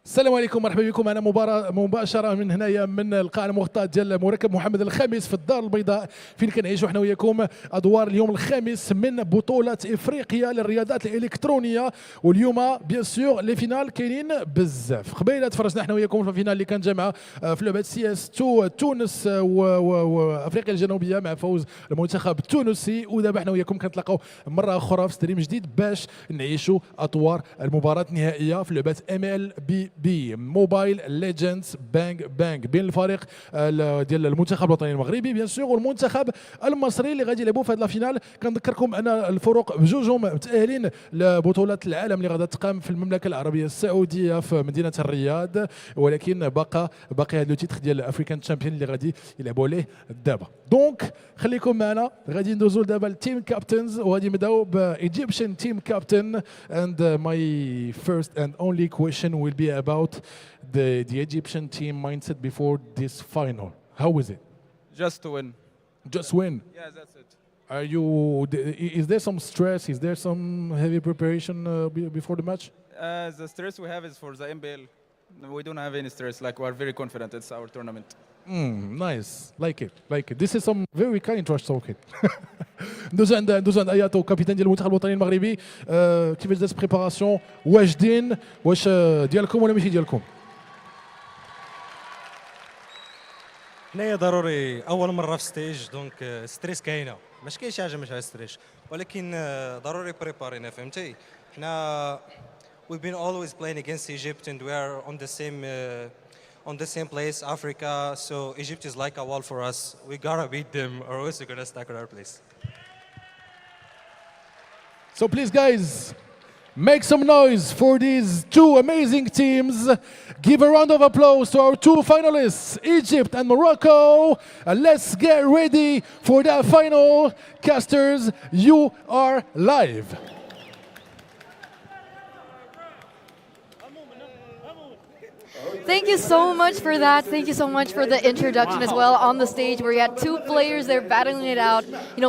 السلام عليكم، مرحبا بكم. انا مباشره من هنايا من القاعه المغطاه ديال مركب محمد الخامس في الدار البيضاء، فين كنعيشوا حنا وياكم ادوار اليوم الخامس من بطوله افريقيا للرياضات الالكترونيه. واليوم بيان سور لي فينال كاينين بزاف. قبيله تفرجنا حنا وياكم في الفينال اللي كان جامعه في لعبه سي اس 2 تونس وافريقيا الجنوبيه مع فوز المنتخب التونسي. ودابا حنا وياكم كنتلاقاو مره اخرى في ستريم جديد باش نعيشوا اطوار المباراه النهائيه في لعبه Mlbb موبايل ليجندز بانج بين الفريق ديال المنتخب الوطني المغربي بيان سور والمنتخب المصري اللي غادي يلعبوا في هذه الفينال. كنذكركم ان الفرق بجوجهم متاهلين لبطوله العالم اللي غادا تقام في المملكه العربيه السعوديه في مدينه الرياض، ولكن باقي هذا لو تيتر ديال الافريكان تشامبيون اللي غادي يلعبوا عليه دابا. دونك خليكم معنا، غادي ندوزو دابا التيم كابتنز وغادي نبداو بايجيبشن تيم كابتن. And my first and only question will be about the Egyptian team mindset before this final. How is it? Just to win. Just win. Yeah, that's it. Is there some stress? Is there some heavy preparation before the match? The stress we have is for the MBL. We don't have any stress. Like, we're very confident. It's our tournament. Nice. Like it. This is some very kind trash talking. ندوزو عند اياتو كابتن ديال المنتخب الوطني المغربي. كيفاش دازت بريباراسيون؟ واجدين؟ واش ديالكم ولا ماشي ديالكم؟ هنايا ضروري اول مره في ستيج، دونك ستريس كاينه، ماشي كاين شي حاجه ما فيهاش ستريس، ولكن ضروري بريبارينا. فهمتي؟ حنا we've been always playing against Egypt and we are on the same place, Africa, so Egypt is like a wall for us. We gotta beat them or else we're gonna stack at our place. So please guys, make some noise for these two amazing teams. Give a round of applause to our two finalists, Egypt and Morocco. And let's get ready for that final. Casters, you are live. Thank you so much for that. Thank you so much for the introduction as well on the stage where you had two players there battling it out,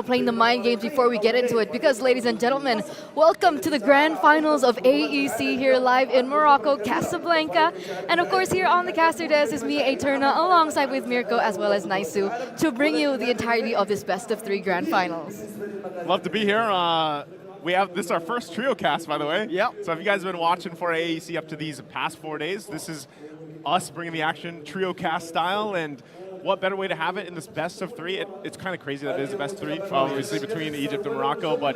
playing the mind games before we get into it. Because, ladies and gentlemen, welcome to the grand finals of AEC here live in Morocco, Casablanca. And of course, here on the caster desk is me, Eterna, alongside with Mirko as well as Naisu, to bring you the entirety of this best of 3 grand finals. Love to be here. This is our first trio cast, by the way. Yep. So if you guys have been watching for AEC up to these past 4 days, this is us bringing the action trio cast style. And what better way to have it in this best of 3? It's kind of crazy that it is the best 3, obviously between Egypt and Morocco. But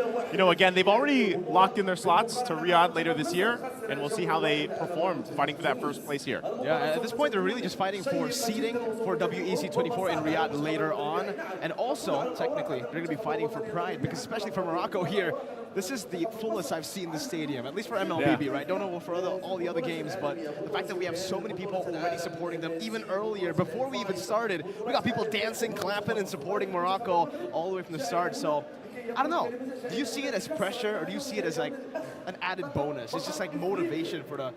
again, they've already locked in their slots to Riyadh later this year, and we'll see how they perform fighting for that first place here. Yeah, at this point they're really just fighting for seeding for WEC 24 in Riyadh later on, and also technically they're going to be fighting for pride, because especially for Morocco here, this is the fullest I've seen the stadium, at least for Mlbb, right? Don't know for all the other games, but the fact that we have so many people already supporting them, even earlier, before we even started, we got people dancing, clapping, and supporting Morocco all the way from the start. So, I don't know. Do you see it as pressure, or do you see it as like an added bonus? It's just like motivation for the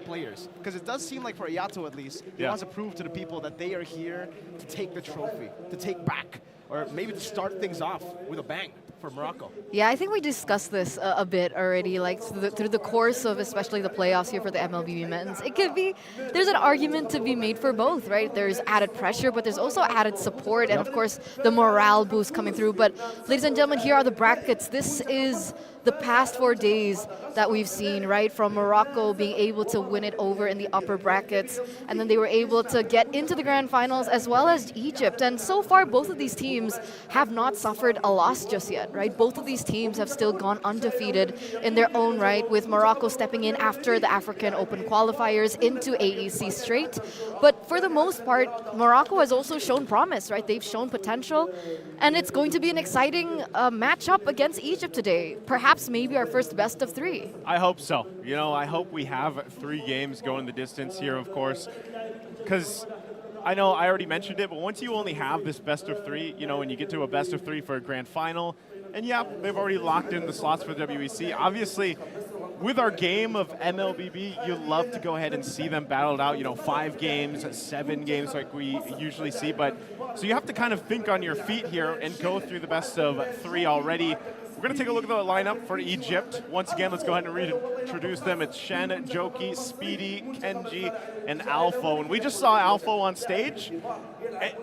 players, because it does seem like for Ayato at least, he wants to prove to the people that they are here to take the trophy, to take back, or maybe to start things off with a bang for Morocco. Yeah, I think we discussed this a bit already, like through the course of especially the playoffs here for the Mlbb men's. It could be, there's an argument to be made for both, right? There's added pressure, but there's also added support, and of course the morale boost coming through. But ladies and gentlemen, here are the brackets. This is the past 4 days that we've seen, right? From Morocco being able to win it over in the upper brackets, and then they were able to get into the grand finals, as well as Egypt. And so far, both of these teams have not suffered a loss just yet, right? Both of these teams have still gone undefeated in their own right, with Morocco stepping in after the African Open qualifiers into AEC straight. But for the most part, Morocco has also shown promise, right? They've shown potential, and it's going to be an exciting matchup against Egypt today. Perhaps maybe our first best of 3. I hope so. I hope we have 3 games going the distance here, of course, because I know I already mentioned it, but once you only have this best of 3, when you get to a best of 3 for a grand final, and yeah, they've already locked in the slots for WEC. Obviously, with our game of Mlbb, you love to go ahead and see them battled out, 5 games, 7 games like we usually see. But so you have to kind of think on your feet here and go through the best of 3 already. We're going to take a look at the lineup for Egypt. Once again, let's go ahead and reintroduce them. It's Shen, Joki, Speedy, Kenji, and Alpho. And we just saw Alpho on stage.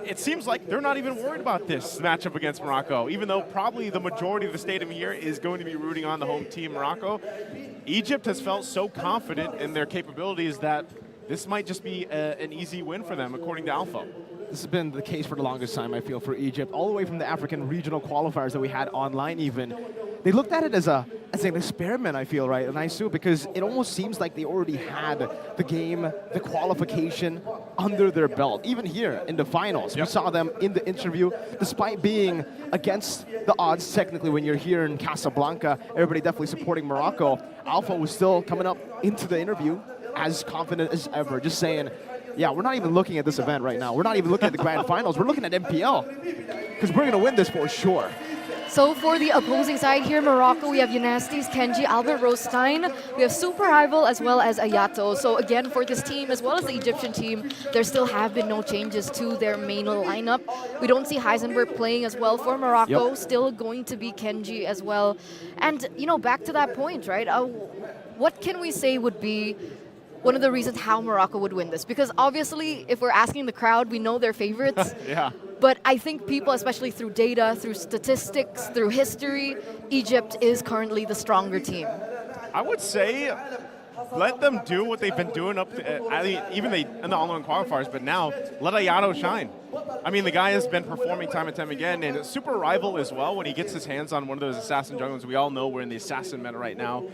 It seems like they're not even worried about this matchup against Morocco, even though probably the majority of the stadium here is going to be rooting on the home team, Morocco. Egypt has felt so confident in their capabilities that this might just be an easy win for them, according to Alpha. This has been the case for the longest time, I feel, for Egypt, all the way from the African regional qualifiers that we had online even. They looked at it as an experiment, I feel, right, and Iesf, because it almost seems like they already had the game, the qualification under their belt. Even here in the finals, we saw them in the interview, despite being against the odds technically when you're here in Casablanca, everybody definitely supporting Morocco. Alpha was still coming up into the interview as confident as ever, just saying, yeah, we're not even looking at this event right now. We're not even looking at the grand finals. We're looking at MPL because we're going to win this for sure. So for the opposing side here, Morocco, we have Yanastis, Kenji, Albert Rostein. We have Super Rival as well as Ayato. So again, for this team as well as the Egyptian team, there still have been no changes to their main lineup. We don't see Heisenberg playing as well for Morocco. Still going to be Kenji as well. And, you know, back to that point, right? What can we say would be one of the reasons how Morocco would win this? Because obviously, if we're asking the crowd, we know their favorites. Yeah. But I think people, especially through data, through statistics, through history, Egypt is currently the stronger team. I would say let them do what they've been doing up to, even in the online qualifiers, but now let Ayato shine. I mean, the guy has been performing time and time again, and Super Rival as well, when he gets his hands on one of those assassin junglers. We all know we're in the assassin meta right now.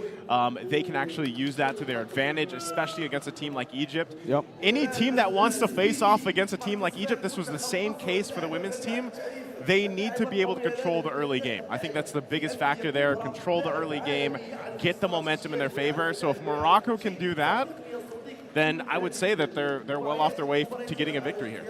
They can actually use that to their advantage, especially against a team like Egypt. Any team that wants to face off against a team like Egypt, this was the same case for the women's team, they need to be able to control the early game. I think that's the biggest factor there, control the early game, get the momentum in their favor. So if Morocco can do that, then I would say that they're well off their way to getting a victory here.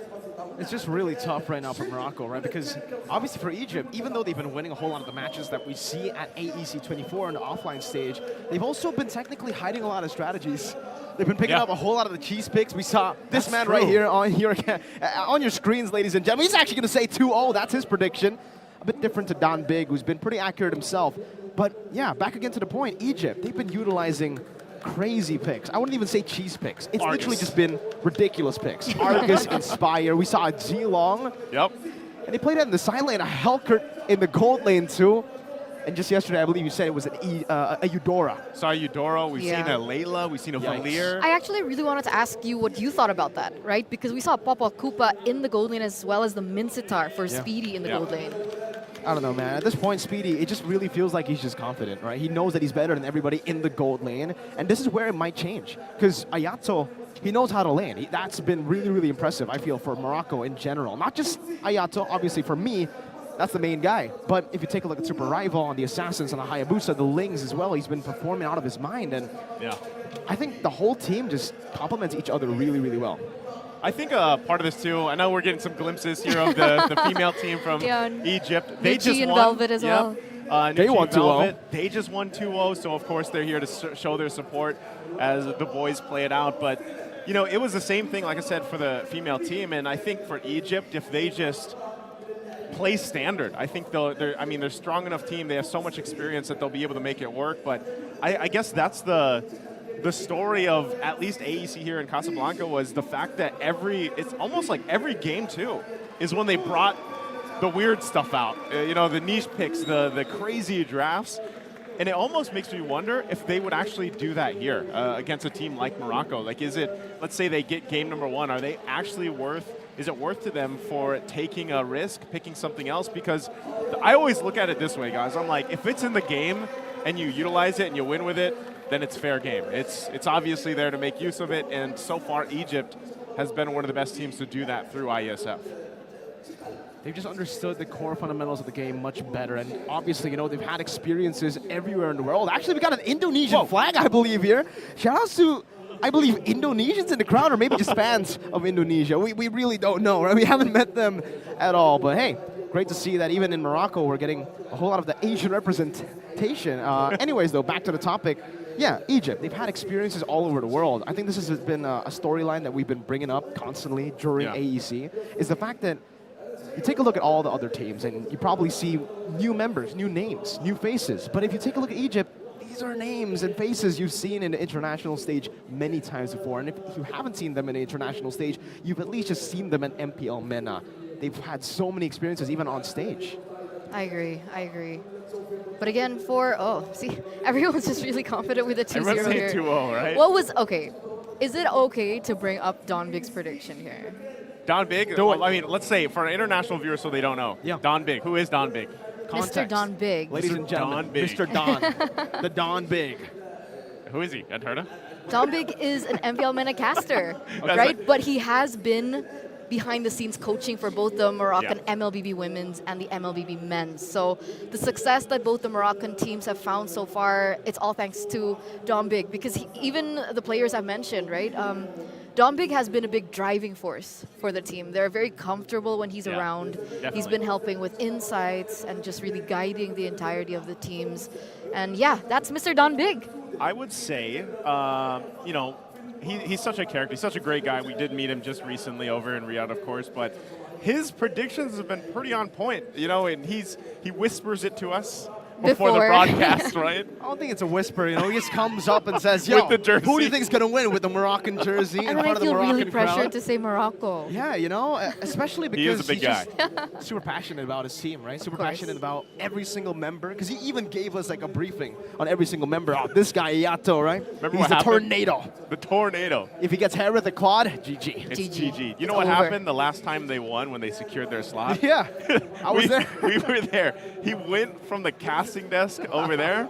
It's just really tough right now for Morocco, right? Because obviously for Egypt, even though they've been winning a whole lot of the matches that we see at AEC 24 on the offline stage, they've also been technically hiding a lot of strategies. They've been picking up a whole lot of the cheese picks. We saw this man right here on your screens, ladies and gentlemen. He's actually going to say 2-0. That's his prediction. A bit different to Don Big, who's been pretty accurate himself. But yeah, back again to the point, Egypt, they've been utilizing crazy picks. I wouldn't even say cheese picks. It's literally just been ridiculous picks. Argus, Inspire. We saw a G-Long. And they played it in the side lane, a Hellkurt in the gold lane too. And just yesterday, I believe you said it was a Eudora. Saw Eudora. We've seen a Layla. We've seen a Valir. I actually really wanted to ask you what you thought about that, right? Because we saw Papa Koopa in the gold lane as well as the Mincetar for Speedy in the gold lane. I don't know, man. At this point, Speedy, it just really feels like he's just confident, right? He knows that he's better than everybody in the gold lane. And this is where it might change. Because Ayato, he knows how to lane. That's been really, really impressive, I feel, for Morocco in general. Not just Ayato, obviously, for me. That's the main guy. But if you take a look at Super Rival on the Assassins, on the Hayabusa, the Lings as well, he's been performing out of his mind. And I think the whole team just complements each other really, really well. I think part of this too, I know we're getting some glimpses here of the female team from Egypt. They just won. Velvet as well. They won 2-0. They just won 2-0, so of course they're here to show their support as the boys play it out. But, you know, it was the same thing, like I said, for the female team. And I think for Egypt, if they just play standard, I think they're strong enough team. They have so much experience that they'll be able to make it work. But I guess that's the story of at least AEC here in Casablanca, was the fact that it's almost like every game too is when they brought the weird stuff out. You know, the niche picks, the crazy drafts. And it almost makes me wonder if they would actually do that here against a team like Morocco. Like, let's say they get game number 1, are they actually is it worth to them for taking a risk, picking something else? Because I always look at it this way, guys. I'm like, if it's in the game and you utilize it and you win with it, then it's fair game. It's obviously there to make use of it, and so far Egypt has been one of the best teams to do that through Iesf. They've just understood the core fundamentals of the game much better, and obviously, you know, they've had experiences everywhere in the world. Actually, we got an Indonesian flag, I believe, here. Shout out to, I believe, Indonesians in the crowd, or maybe just fans of Indonesia. We really don't know, right? We haven't met them at all, but hey, great to see that even in Morocco, we're getting a whole lot of the Asian representation. Anyways, though, back to the topic. Yeah, Egypt, they've had experiences all over the world. I think this has been a storyline that we've been bringing up constantly during AEC, is the fact that you take a look at all the other teams, and you probably see new members, new names, new faces. But if you take a look at Egypt, these are names and faces you've seen in the international stage many times before. And if you haven't seen them in the international stage, you've at least just seen them in MPL MENA. They've had so many experiences, even on stage. I agree. But again, see, everyone's just really confident with the 2-0 Everyone's saying here. 2-0, right? Okay, is it okay to bring up Don Big's prediction here? Don Big? Well, I mean, let's say, for an international viewer so they don't know. Yeah. Don Big. Who is Don Big? Context. Mr. Don Big. Ladies Mr. and gentlemen, Don Big. Mr. Don. The Don Big. Who is he? Hadn't heard of? Don Big is an MPL MENA caster, That's right? But he has been behind the scenes coaching for both the Moroccan MLBB women's and the MLBB men's. So the success that both the Moroccan teams have found so far, it's all thanks to Don Big, because even the players I've mentioned, right? Don Big has been a big driving force for the team. They're very comfortable when he's around. Definitely. He's been helping with insights and just really guiding the entirety of the teams. And yeah, that's Mr. Don Big. I would say, you know, he's such a character. He's such a great guy. We did meet him just recently over in Riyadh, of course, but his predictions have been pretty on point, you know, and he whispers it to us before the broadcast, right? I don't think it's a whisper, you know. He just comes up and says, yo, With the jersey. who do you think is going to win with the Moroccan jersey in And then front I of the feel Moroccan really pressured crowd? to say Morocco. Yeah, you know, especially because He is a big he's just super passionate about his team, right? Super course. passionate about every single member, because he even gave us like a briefing on every single member. Oh, this guy, Yato, right? Remember He's what the happened? tornado. The tornado. If he gets hit with the quad, GG. It's GG. GG. You It's know what over. happened the last time they won when they secured their slot? Yeah, I was there. We were there. He went from the casting desk over there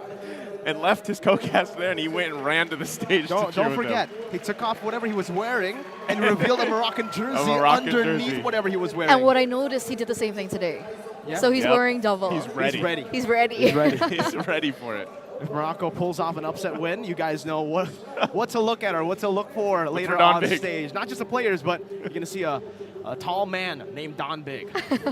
and left his co-caster there, and he went and ran to the stage. Don't to cheer with forget, them. he took off whatever he was wearing and revealed a Moroccan jersey Moroccan underneath jersey. whatever he was wearing. And what I noticed, he did the same thing today. Yeah. So he's Yep. wearing double. He's ready. He's ready. He's ready. He's ready. He's ready for it. If Morocco pulls off an upset win, you guys know what to look at or what to look for later Don on Big. stage. Not just the players, but you're going to see a tall man named Don Big.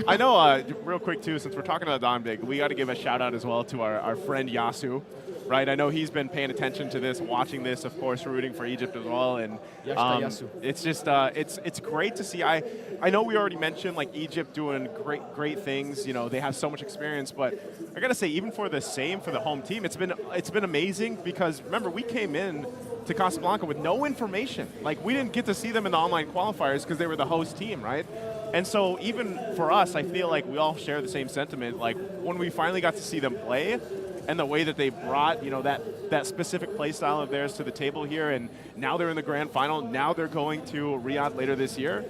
I know, real quick too, since we're talking about Don Big, we got to give a shout out as well to our friend Yasu. Right, I know he's been paying attention to this, watching this, of course, rooting for Egypt as well, and Yasu. it's just it's great to see. I know we already mentioned like Egypt doing great things. You know, they have so much experience, but I gotta say, even for the home team, it's been amazing, because remember, we came in to Casablanca with no information. Like, we didn't get to see them in the online qualifiers because they were the host team, right? And so even for us, I feel like we all share the same sentiment. Like, when we finally got to see them play, and the way that they brought, you know, that specific play style of theirs to the table here, and now they're in the grand final, now they're going to Riyadh later this year.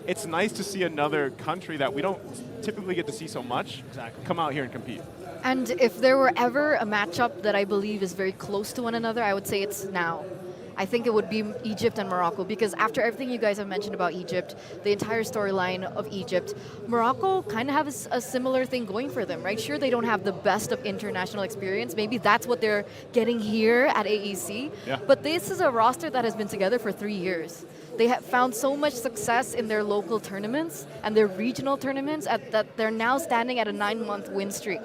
It's nice to see another country that we don't typically get to see so much come out here and compete. And if there were ever a matchup that I believe is very close to one another, I would say it's now. I think it would be Egypt and Morocco, because after everything you guys have mentioned about Egypt, the entire storyline of Egypt, Morocco kind of has a similar thing going for them, right? Sure, they don't have the best of international experience. Maybe that's what they're getting here at AEC. Yeah. But this is a roster that has been together for 3 years. They have found so much success in their local tournaments and their regional tournaments that they're now standing at a 9-month win streak.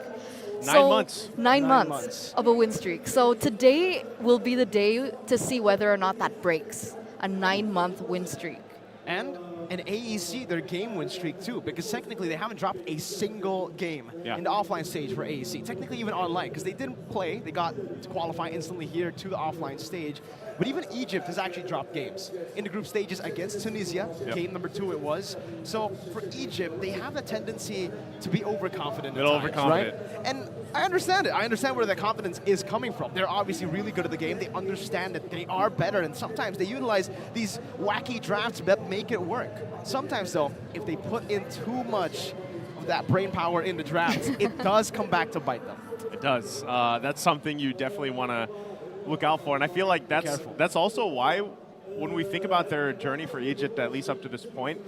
9 months. 9 9 months months. of a win streak. So today will be the day to see whether or not that breaks a 9-month win streak. And in AEC, their game win streak too, because technically they haven't dropped a single game in the offline stage for AEC. Technically even online, because they didn't play. They got to qualify instantly here to the offline stage. But even Egypt has actually dropped games in the group stages against Tunisia. Game number 2 it was. So for Egypt, they have a tendency to be overconfident at Little times, overconfident. right? And I understand it. I understand where that confidence is coming from. They're obviously really good at the game. They understand that they are better, and sometimes they utilize these wacky drafts that make it work. Sometimes, though, if they put in too much of that brain power in the drafts, it does come back to bite them. It does. That's something you definitely want to look out for. And I feel like Careful. that's also why when we think about their journey for Egypt, at least up to this point,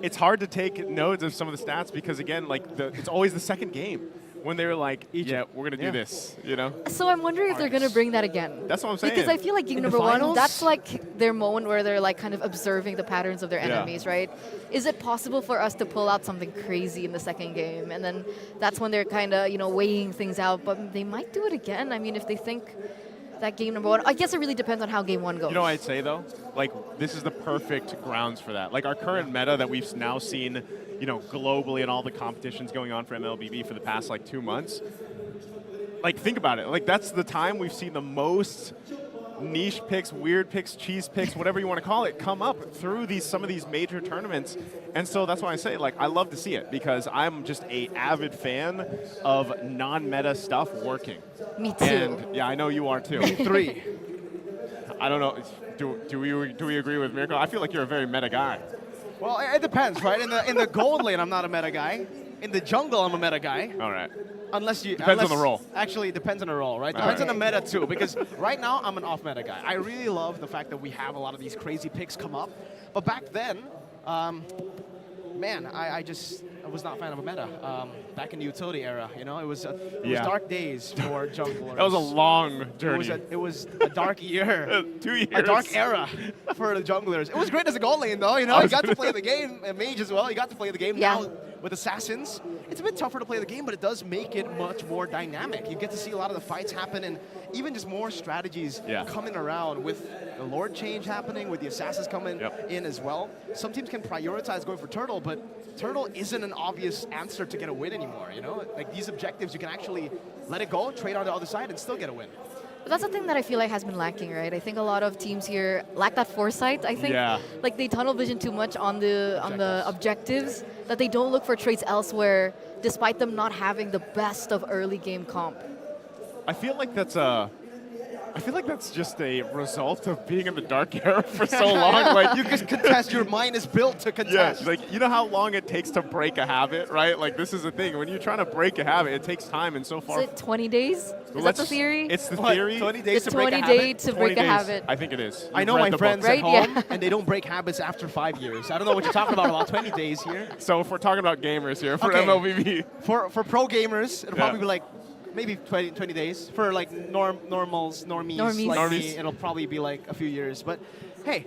it's hard to take notes of some of the stats, because, again, like it's always the second game when they're like, yeah, we're going to do this, you know? So I'm wondering if they're going to bring that again. That's what I'm saying. Because I feel like game In the number 1, finals? that's like their moment where they're like kind of observing the patterns of their enemies, right? Is it possible for us to pull out something crazy in the second game? And then that's when they're kind of, you know, weighing things out. But they might do it again. I mean, if they think that game number 1, I guess it really depends on how game 1 goes. You know what I'd say, though? Like, this is the perfect grounds for that. Like, our current meta that we've now seen you know, globally and all the competitions going on for MLBB for the past like 2 months. Like, think about it. Like, that's the time we've seen the most niche picks, weird picks, cheese picks, whatever you want to call it, come up through some of these major tournaments. And so that's why I say, like, I love to see it because I'm just a avid fan of non-meta stuff working. Me too. And yeah, I know you are too. 3. I don't know. Do we agree with Mirko? I feel like you're a very meta guy. Well, it depends, right? In the gold lane, I'm not a meta guy. In the jungle, I'm a meta guy. All right. Depends on the role. Actually, it depends on the role, right? All Depends right. on the meta too, because right now I'm an off-meta guy. I really love the fact that we have a lot of these crazy picks come up. But back then, man, I was not a fan of a meta. Back in the utility era, you know, it was dark days for junglers. That was a long journey. It was a dark year. 2 years. A dark era for the junglers. It was great as a gold lane, though. You know, you got to play the game, and mage as well. You got to play the game. Yeah. Now with assassins, it's a bit tougher to play the game, but it does make it much more dynamic. You get to see a lot of the fights happen, and even just more strategies coming around with the Lord change happening, with the assassins coming in as well. Some teams can prioritize going for Turtle, but Turtle isn't an obvious answer to get a win anymore. You know, like these objectives, you can actually let it go, trade on the other side, and still get a win. But that's the thing that I feel like has been lacking, right? I think a lot of teams here lack that foresight. I think like they tunnel vision too much on the objectives that they don't look for trades elsewhere, despite them not having the best of early game comp. I feel like that's just a result of being in the dark era for so long. Like you can contest. Your mind is built to contest. Yeah, like you know how long it takes to break a habit, right? Like this is the thing. When you're trying to break a habit, it takes time, and so far. Is it 20 days? Is that the theory? It's the theory. 20 days It's to break a 20 habit? days to break a habit. I think it is. I You've know read my the friends book. at Right? home, Yeah. and they don't break habits after 5 years. I don't know what you're talking about 20 days here. So if we're talking about gamers here for Okay. MLBB, For pro gamers, it'll probably be like maybe 20 days. For like normies like Normies. me, it'll probably be like a few years. But hey,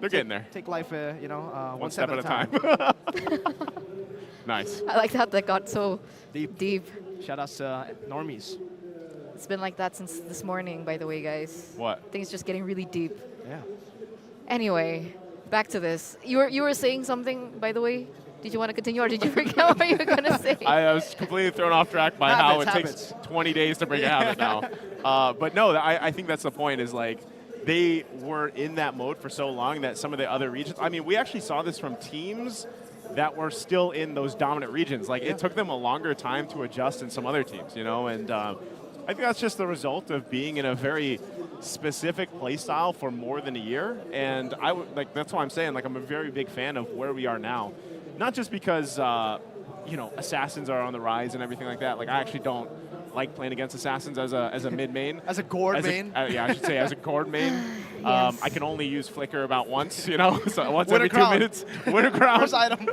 they're getting there. take life, One step at a time. Nice. I like that got so deep. Shout out to normies. It's been like that since this morning, by the way, guys. What? Things just getting really deep. Yeah. Anyway, back to this. You were saying something, by the way? Did you want to continue, or did you forget what you were going to say? I was completely thrown off track by how it Habits. takes 20 days to break a habit now. But no, I think that's the point is like they were in that mode for so long that some of the other regions, I mean, we actually saw this from teams that were still in those dominant regions. Like it took them a longer time to adjust than some other teams, you know, and I think that's just the result of being in a very specific play style for more than a year. And that's why I'm saying like I'm a very big fan of where we are now. Not just because, you know, assassins are on the rise and everything like that. Like, I actually don't like playing against assassins as a mid main. As a gourd main? Yeah, I should say as a gourd main. Yes. I can only use flicker about once, you know, so once Win a every 2 crown. minutes. Win a crown. First item.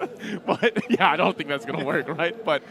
But yeah, I don't think that's going to work, right? But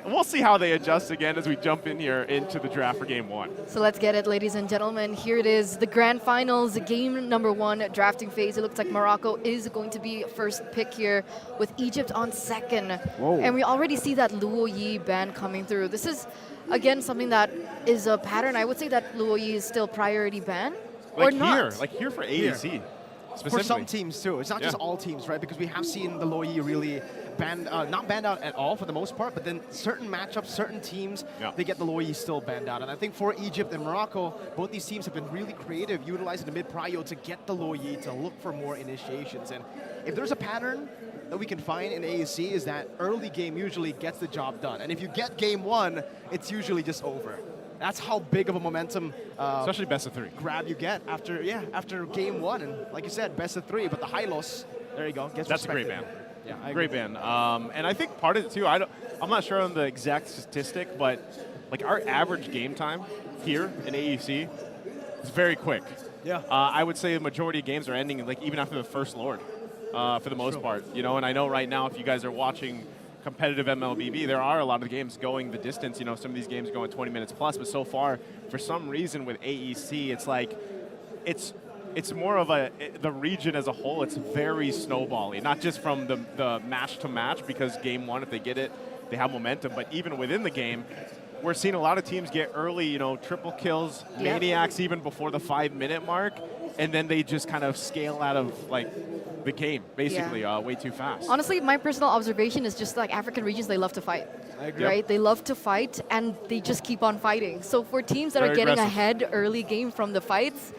we'll see how they adjust again as we jump in here into the draft for game 1. So let's get it, ladies and gentlemen. Here it is, the grand finals, game number 1, drafting phase. It looks like Morocco is going to be first pick here with Egypt on second. Whoa. And we already see that Luo Yi ban coming through. This is, again, something that is a pattern. I would say that Luo Yi is still priority ban, or not. Like here for AEC. For Specifically. some teams too. It's not just all teams, right? Because we have seen the Loi really not banned out at all for the most part, but then certain matchups, certain teams, they get the Loi still banned out. And I think for Egypt and Morocco, both these teams have been really creative, utilizing the mid-prio to get the Loi to look for more initiations. And if there's a pattern that we can find in AEC is that early game usually gets the job done. And if you get game 1, it's usually just over. That's how big of a momentum especially best of 3 grab you get after game 1. And like you said, best of 3, but the Hylos, there you go, gets That's a great respected. ban. Yeah, I Great agree. ban. And I think part of it too, I'm not sure on the exact statistic, but like our average game time here in AEC is very quick. Yeah. I would say the majority of games are ending like even after the first Lord, for the most part. You know, and I know right now if you guys are watching competitive MLBB, there are a lot of games going the distance. You know, some of these games going 20 minutes plus, but so far, for some reason with AEC, it's like, it's more of the region as a whole, it's very snowbally, not just from the match to match, because game 1, if they get it, they have momentum, but even within the game, we're seeing a lot of teams get early, you know, triple kills, maniacs even before the 5-minute mark, and then they just kind of scale out of like the game, basically, way too fast. Honestly, my personal observation is just like African regions, they love to fight. I agree. Right? They love to fight and they just keep on fighting. So for teams that Very are getting aggressive. ahead early game from the fights,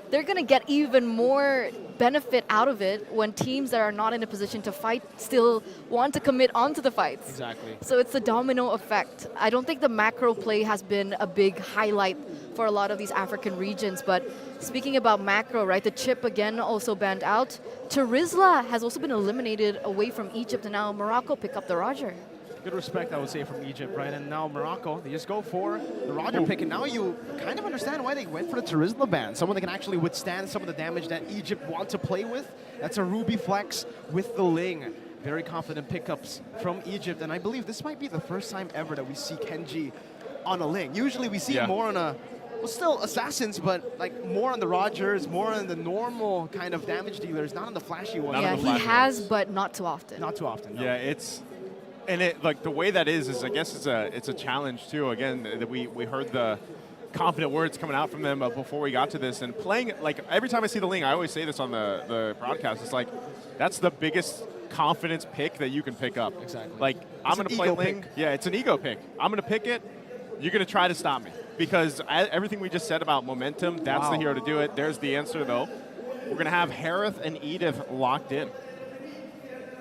they're going to get even more benefit out of it when teams that are not in a position to fight still want to commit onto the fights. Exactly. So it's a domino effect. I don't think the macro play has been a big highlight for a lot of these African regions, but speaking about macro, right, the chip again also banned out. Terizla has also been eliminated away from Egypt, and now Morocco pick up the Roger. Good respect, I would say, from Egypt, right? And now Morocco, they just go for the Roger pick, and now you kind of understand why they went for the Terizla ban. Someone that can actually withstand some of the damage that Egypt want to play with. That's a Ruby flex with the Ling. Very confident pickups from Egypt, and I believe this might be the first time ever that we see Kenji on a Ling. Usually we see more on a, well, still Assassins, but like more on the Rogers, more on the normal kind of damage dealers, not on the flashy ones. Yeah, he has, but not too often. Not too often, no. Yeah, it's... And it, like, the way that is I guess it's a challenge too. Again, that we heard the confident words coming out from them before we got to this, and playing, like, every time I see the Ling, I always say this on the broadcast, it's like, that's the biggest confidence pick that you can pick up. Exactly. Like, I'm going to play Ling. Pick. Yeah, it's an ego pick. I'm going to pick it. You're going to try to stop me. Because everything we just said about momentum, that's the hero to do it. There's the answer, though. We're going to have Harith and Edith locked in.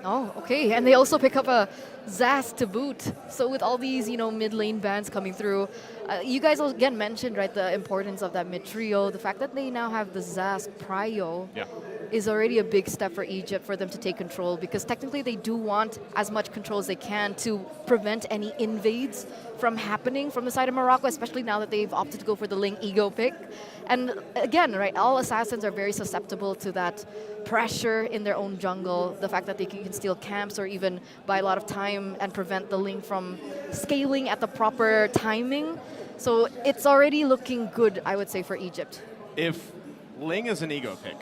Oh, okay. And they also pick up a Zas to boot. So with all these, mid lane bans coming through, you guys again mentioned, right, the importance of that mid trio. The fact that they now have the Zas Prio is already a big step for Egypt for them to take control, because technically they do want as much control as they can to prevent any invades from happening from the side of Morocco, especially now that they've opted to go for the Ling ego pick. And again, right, all assassins are very susceptible to that pressure in their own jungle, the fact that they can steal camps or even buy a lot of time and prevent the Ling from scaling at the proper timing. So it's already looking good, I would say, for Egypt. If Ling is an ego pick,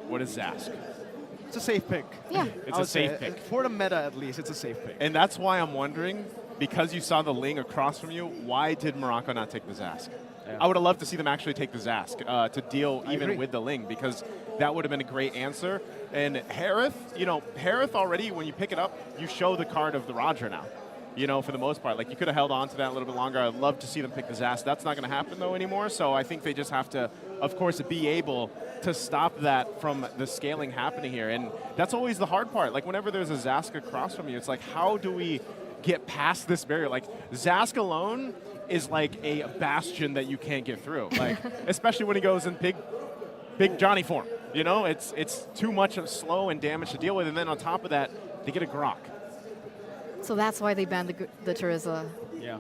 what is Zask? It's a safe pick. Yeah. It's a safe pick. For the meta, at least, it's a safe pick. And that's why I'm wondering, because you saw the Ling across from you, why did Morocco not take the Zask? Yeah. I would have loved to see them actually take the Zask to deal even with the Ling, because that would have been a great answer. And Harith, Harith already, when you pick it up, you show the card of the Roger now. For the most part. Like, you could have held on to that a little bit longer. I'd love to see them pick the Zask. That's not going to happen, though, anymore. So I think they just have to, of course, be able to stop that from the scaling happening here. And that's always the hard part. Like, whenever there's a Zask across from you, it's like, how do we get past this barrier? Like, Zask alone is like a bastion that you can't get through. Like, especially when he goes in big Johnny form. It's too much of slow and damage to deal with. And then on top of that, they get a Grok. So that's why they banned the Terizla. Yeah.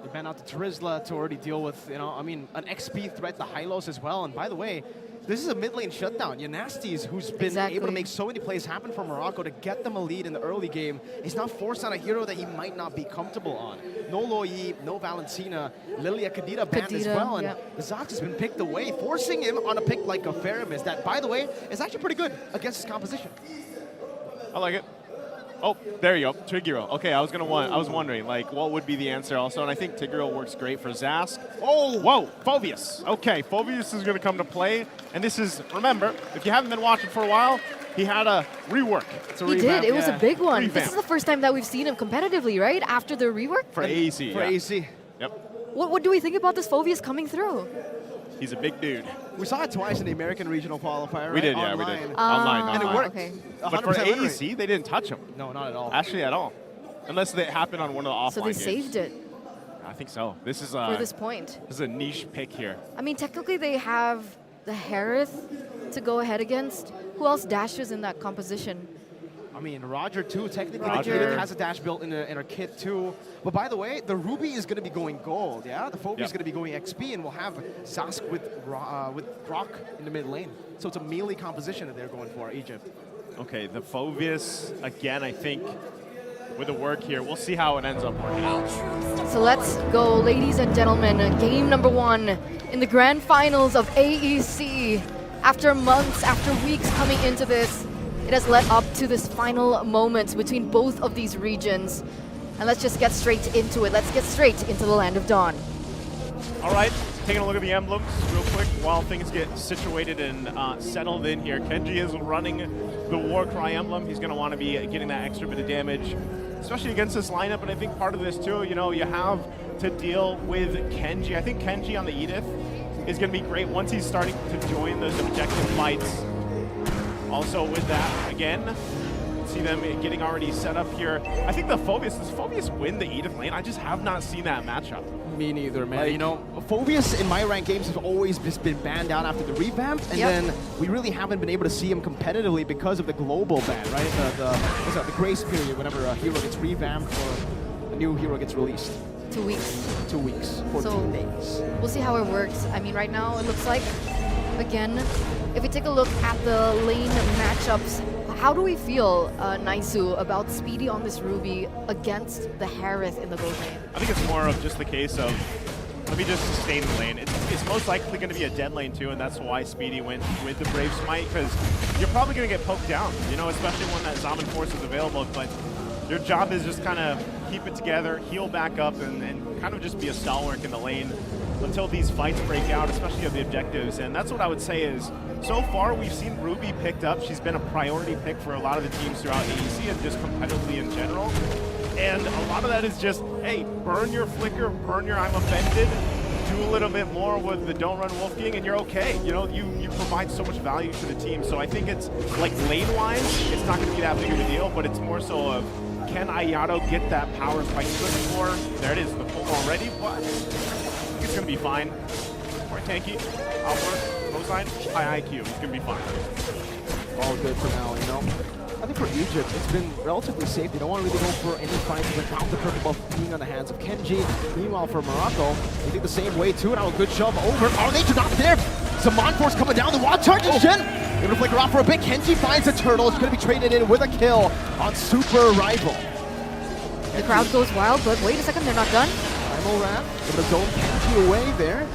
They banned out the Terizla to already deal with, an XP threat, the Hylos as well. And by the way, this is a mid lane shutdown. Yanasties, who's been able to make so many plays happen for Morocco to get them a lead in the early game, is now forced on a hero that he might not be comfortable on. No Loyi, no Valentina, Lilia Kadira banned as well, and Zax has been picked away, forcing him on a pick like a Faramis that, by the way, is actually pretty good against his composition. I like it. Oh, there you go, Tigreal. Okay, I was wondering, like, what would be the answer also, and I think Tigreal works great for Zask. Oh, whoa, Phobius. Okay, Phobius is gonna come to play, and this is, remember, if you haven't been watching for a while, he had a rework. He did, it was a big one. This is the first time that we've seen him competitively, right? After the rework? For AEC, For AEC. Yep. What do we think about this Phobius coming through? He's a big dude. We saw it twice in the American regional qualifier, right? We did, yeah, online. we did. Online. And it worked. Okay. But for AEC, they didn't touch him. No, not at all. Actually, at all. Unless it happened on one of the offline So they games. saved it. I think so. This is for this point. This is a niche pick here. I mean, technically they have the Harith to go ahead against. Who else dashes in that composition? I mean, Roger too. Technically, Roger. the kid has a dash built in her kit too. But by the way, the Ruby is going to be going gold. Yeah, the Phobia is going to be going XP, and we'll have Zask with Grok in the mid lane. So it's a melee composition that they're going for, Egypt. Okay, the Phobius again. I think with the work here, we'll see how it ends up working out. So let's go, ladies and gentlemen. Game number 1 in the grand finals of AEC. After months, after weeks coming into this, it has led up to this final moment between both of these regions. And let's just get straight into it. Let's get straight into the Land of Dawn. All right, taking a look at the emblems real quick while things get situated and settled in here. Kenji is running the Warcry emblem. He's going to want to be getting that extra bit of damage, especially against this lineup. And I think part of this too, you know, you have to deal with Kenji. I think Kenji on the Iesf is going to be great once he's starting to join those objective fights. Also with that, again, see them getting already set up here. I think the Phobius, does Phobius win the Iesf lane? I just have not seen that matchup. Me neither, man. You know, Phobius in my ranked games have always just been banned out after the revamp, and then we really haven't been able to see him competitively because of the global ban, right? The grace period whenever a hero gets revamped or a new hero gets released. 2 weeks. 2 weeks, 14 days. We'll see how it works. I mean, right now it looks like, again, if we take a look at the lane matchups, how do we feel, Naisu, about Speedy on this Ruby against the Harith in the gold lane? I think it's more of just the case of, let me just sustain the lane. It's most likely going to be a dead lane too, and that's why Speedy went with the Brave Smite, because you're probably going to get poked down, you know, especially when that Zaman Force is available, but your job is just kind of keep it together, heal back up, and kind of just be a stalwart in the lane until these fights break out, especially of the objectives. And that's what I would say is, so far we've seen Ruby picked up. She's been a priority pick for a lot of the teams throughout AEC and just competitively in general. And a lot of that is just, hey, burn your flicker, burn your I'm offended, do a little bit more with the Don't Run Wolf King, and you're okay. You know, you provide so much value to the team. So I think it's, like, lane-wise, it's not going to be that big of a deal, but it's more so of, can Ayato get that power spike looking for? There it is, the pull already, but I think it's going to be fine. More tanky, outward, low side, high IQ. It's going to be fine. All good for now, you know. I think for Egypt, it's been relatively safe. They don't want to really go for any fights without the purple buff being on the hands of Kenji. Meanwhile, for Morocco, they think the same way too. Now a good shove over. Oh, nature not there. Zaman Force coming down. The wall charges Shen. Able to flicker off for a bit. Kenji finds a turtle. It's going to be traded in with a kill on Super Rival. The crowd goes wild, but wait a second, they're not done. Primal Wrath able to zone Kenji away there.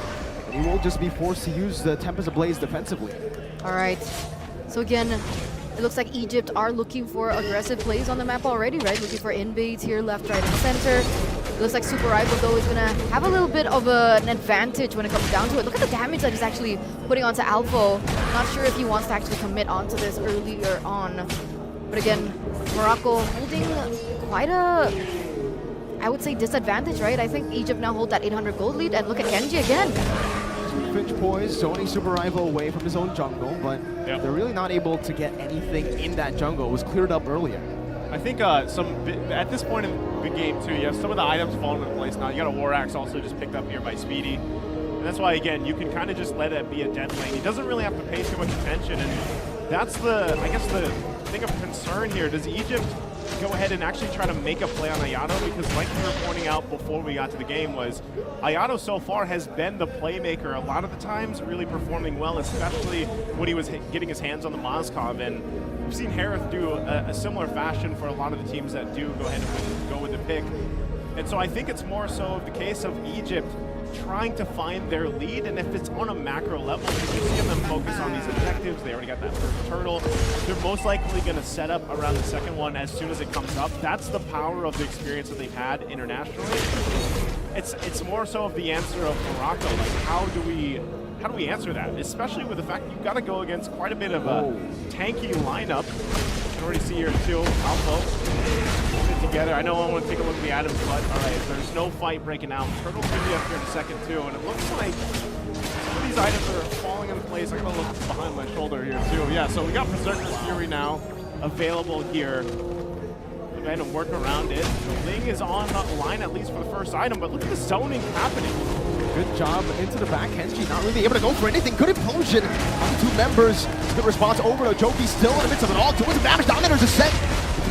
And he will just be forced to use the Tempest Ablaze defensively. All right. So again, it looks like Egypt are looking for aggressive plays on the map already, right? Looking for invades here, left, right, and center. It looks like Super Rival, though, is going to have a little bit of an advantage when it comes down to it. Look at the damage that he's actually putting onto Alpha. Not sure if he wants to actually commit onto this earlier on. But again, Morocco holding quite a, I would say, disadvantage, right? I think Egypt now hold that 800 gold lead, and look at Kenji again. Finch poised, zoning Super Rival away from his own jungle, but they're really not able to get anything in that jungle. It was cleared up earlier. I think at this point in the game too, you have some of the items falling into place now. You got a War Axe also just picked up here by Speedy. And that's why, again, you can kind of just let it be a dead lane. He doesn't really have to pay too much attention, and that's the, I guess, the thing of concern here. Does Egypt go ahead and actually try to make a play on Ayato? Because like we were pointing out before we got to the game was, Ayato so far has been the playmaker a lot of the times, really performing well, especially when he was getting his hands on the Moskov. And we've seen Harith do a similar fashion for a lot of the teams that do go ahead and go with the pick. And so I think it's more so of the case of Egypt trying to find their lead, and if it's on a macro level, because you see them focus on these objectives, they already got that first turtle, they're most likely going to set up around the second one as soon as it comes up. That's the power of the experience that they've had internationally. It's more so of the answer of Morocco, like how do we answer that, especially with the fact you've got to go against quite a bit of a tanky lineup. You can already see here too, Alpha together. I know I want to take a look at the items, but all right, there's no fight breaking out. Turtle's going to be up here in a second too, and it looks like some of these items are falling into place. I'm going to look behind my shoulder here too. Yeah, so we got Berserker's Fury now available here. Go ahead and work around it. The Ling is on the line at least for the first item, but look at the zoning happening. Good job into the back. Kenji not really able to go for anything. Good implosion on the two members. Good response over to Joki, still in the midst of it all. Doing some damage. Dominator's a set.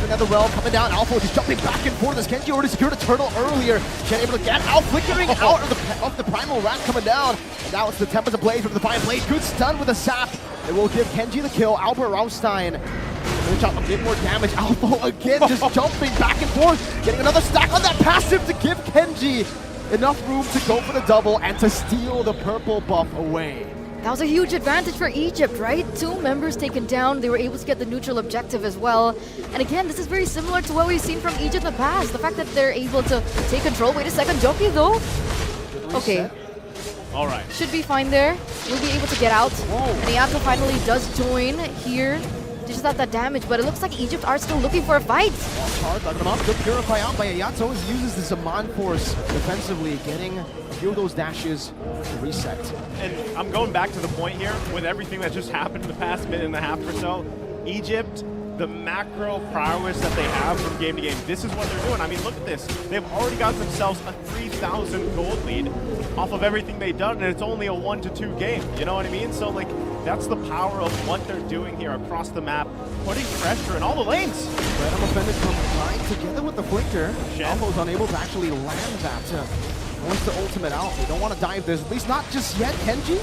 Another well coming down. Alpha just jumping back and forth as Kenji already secured a turtle earlier. Shen able to get out, flickering out of the Primal Wrath coming down. And now it's the Tempest Ablaze from the Defiant Blade. Good stun with a sap. It will give Kenji the kill. Albert Raustein gonna chop a bit more damage. Alpha again just jumping back and forth. Getting another stack on that passive to give Kenji enough room to go for the double and to steal the purple buff away. That was a huge advantage for Egypt, right? 2 members taken down. They were able to get the neutral objective as well. And again, this is very similar to what we've seen from Egypt in the past. The fact that they're able to take control. Wait a second, Joki though? Okay. All right. Should be fine there. We'll be able to get out. And Iato finally does join here. Just that damage, but it looks like Egypt are still looking for a fight. Charge, dug them up. Good purify out by Ayato. He uses the Zaman Force defensively, getting a few of those dashes to reset. And I'm going back to the point here with everything that just happened in the past minute and a half or so. Egypt, the macro prowess that they have from game to game, this is what they're doing. I mean, look at this. They've already got themselves a 3,000 gold lead off of everything they've done, and it's only a 1-2 game. You know what I mean? So, like, that's the power of what they're doing here across the map, putting pressure in all the lanes. Red Offended combined together with the Flinker. Almost unable to actually land that. Once the ultimate out, they don't want to dive this, at least not just yet. Kenji,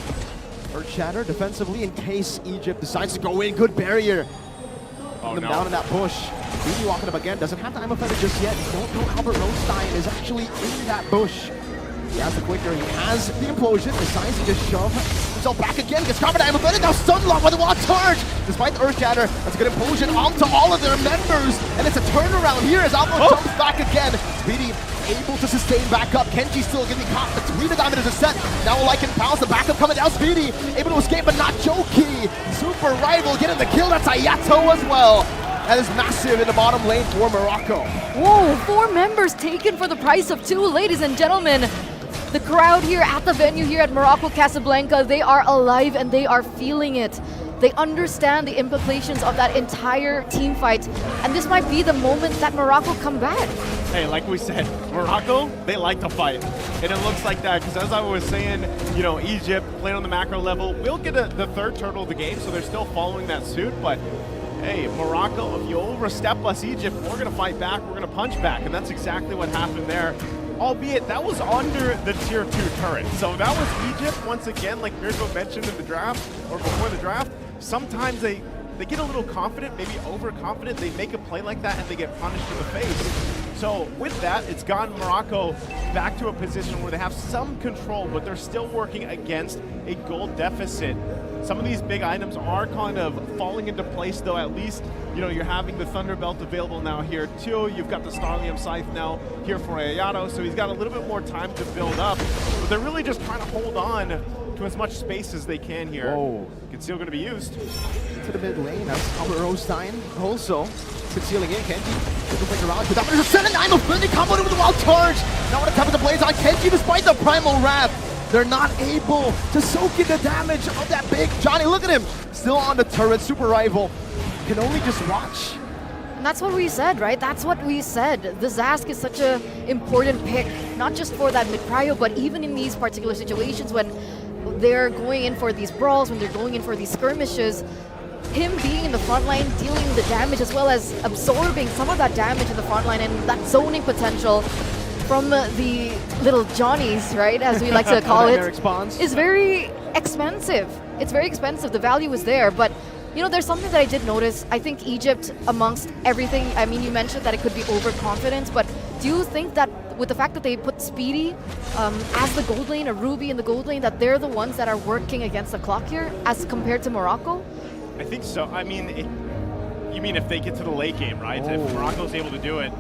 Earth Shatter defensively in case Egypt decides to go in. Good barrier. Oh, Them no. down in that bush. BD walking up again, doesn't have time offended just yet. You don't know Albert Rostein is actually in that bush. He has the Flicker, he has the implosion, decides to just shove himself back again, gets covered by offended, now Stunlock by the wild charge! Despite the Earth Shatter, that's a good implosion onto all of their members, and it's a turnaround here as Almo jumps back again. Speedy able to sustain back up. Kenji still getting caught between the diamond as a set. Now Lycan pounds the backup coming down. Speedy able to escape, but not Joki. Super rival getting the kill. That's Ayato as well. That is massive in the bottom lane for Morocco. Whoa, 4 members taken for the price of 2, ladies and gentlemen. The crowd here at the venue here at Morocco Casablanca, they are alive and they are feeling it. They understand the implications of that entire team fight, and this might be the moment that Morocco come back. Hey, like we said, Morocco, they like to fight. And it looks like that, because as I was saying, you know, Egypt playing on the macro level, will get the third turtle of the game, so they're still following that suit, but hey, Morocco, if you overstep us, Egypt, we're going to fight back, we're going to punch back, and that's exactly what happened there. Albeit, that was under the tier 2 turret. So that was Egypt, once again, like Mirko mentioned in the draft, or before the draft, sometimes they get a little confident, maybe overconfident, they make a play like that and they get punished in the face. So with that, it's gotten Morocco back to a position where they have some control, but they're still working against a gold deficit. Some of these big items are kind of falling into place, though. At least, you know, you're having the Thunderbelt available now here too. You've got the Starlium Scythe now here for Ayato, so he's got a little bit more time to build up. But they're really just trying to hold on to as much space as they can here. Whoa. It's still going to be used. To the mid lane, that's Albert Rostein also concealing in. Kenji doesn't flicker around. But there's a 7-9 offended combo with the wild charge. Now what a attempt to blaze on Kenji despite the primal wrath. They're not able to soak in the damage of that big Johnny. Look at him, still on the turret, super rival. Can only just watch. And that's what we said, right? That's what we said. The Zask is such an important pick, not just for that mid-prio, but even in these particular situations when they're going in for these brawls, when they're going in for these skirmishes, him being in the front line, dealing the damage as well as absorbing some of that damage in the front line and that zoning potential from the little Johnnies, right, as we like to call it, is very expensive. It's very expensive. The value is there, but you know, there's something that I did notice. I think Egypt, amongst everything, I mean, you mentioned that it could be overconfidence, but do you think that with the fact that they put Speedy as the gold lane, a Ruby in the gold lane, that they're the ones that are working against the clock here as compared to Morocco? I think so. I mean, you mean if they get to the late game, right? Oh. If Morocco's able to do it,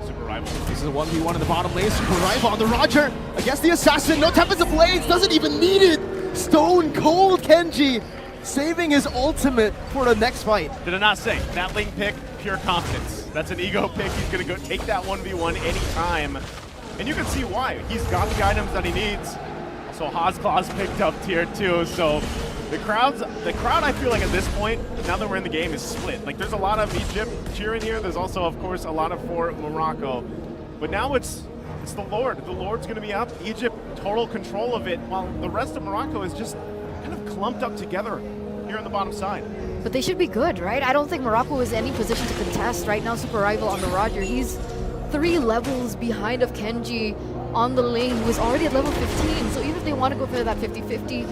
super rival. This is a 1v1 in the bottom lane, super rival on the Roger against the Assassin. No Tempest of Blades, doesn't even need it. Stone cold Kenji saving his ultimate for the next fight. Did I not say that lane pick, pure confidence? That's an ego pick. He's going to go take that 1v1 anytime. And you can see why. He's got the items that he needs. Also, Hozclaw's picked up tier 2, so the crowd, I feel like at this point, now that we're in the game, is split. Like, there's a lot of Egypt cheering here. There's also, of course, a lot of for Morocco. But now it's the Lord. The Lord's going to be up. Egypt, total control of it, while the rest of Morocco is just kind of clumped up together here on the bottom side. But they should be good, right? I don't think Morocco is in any position to contest right now. Super rival on the Roger. He's 3 levels behind of Kenji on the lane, who is already at level 15. So even if they want to go for that 50-50,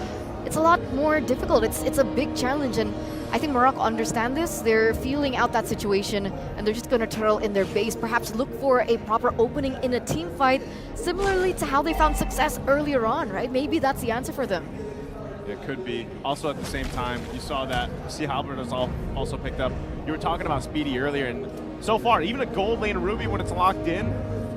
it's a lot more difficult. It's a big challenge, and I think Morocco understand this. They're feeling out that situation, and they're just going to turtle in their base, perhaps look for a proper opening in a team fight, similarly to how they found success earlier on, right? Maybe that's the answer for them. It could be. Also at the same time, you saw that. See how Albert has also picked up. You were talking about Speedy earlier, and so far, even a gold lane Ruby when it's locked in,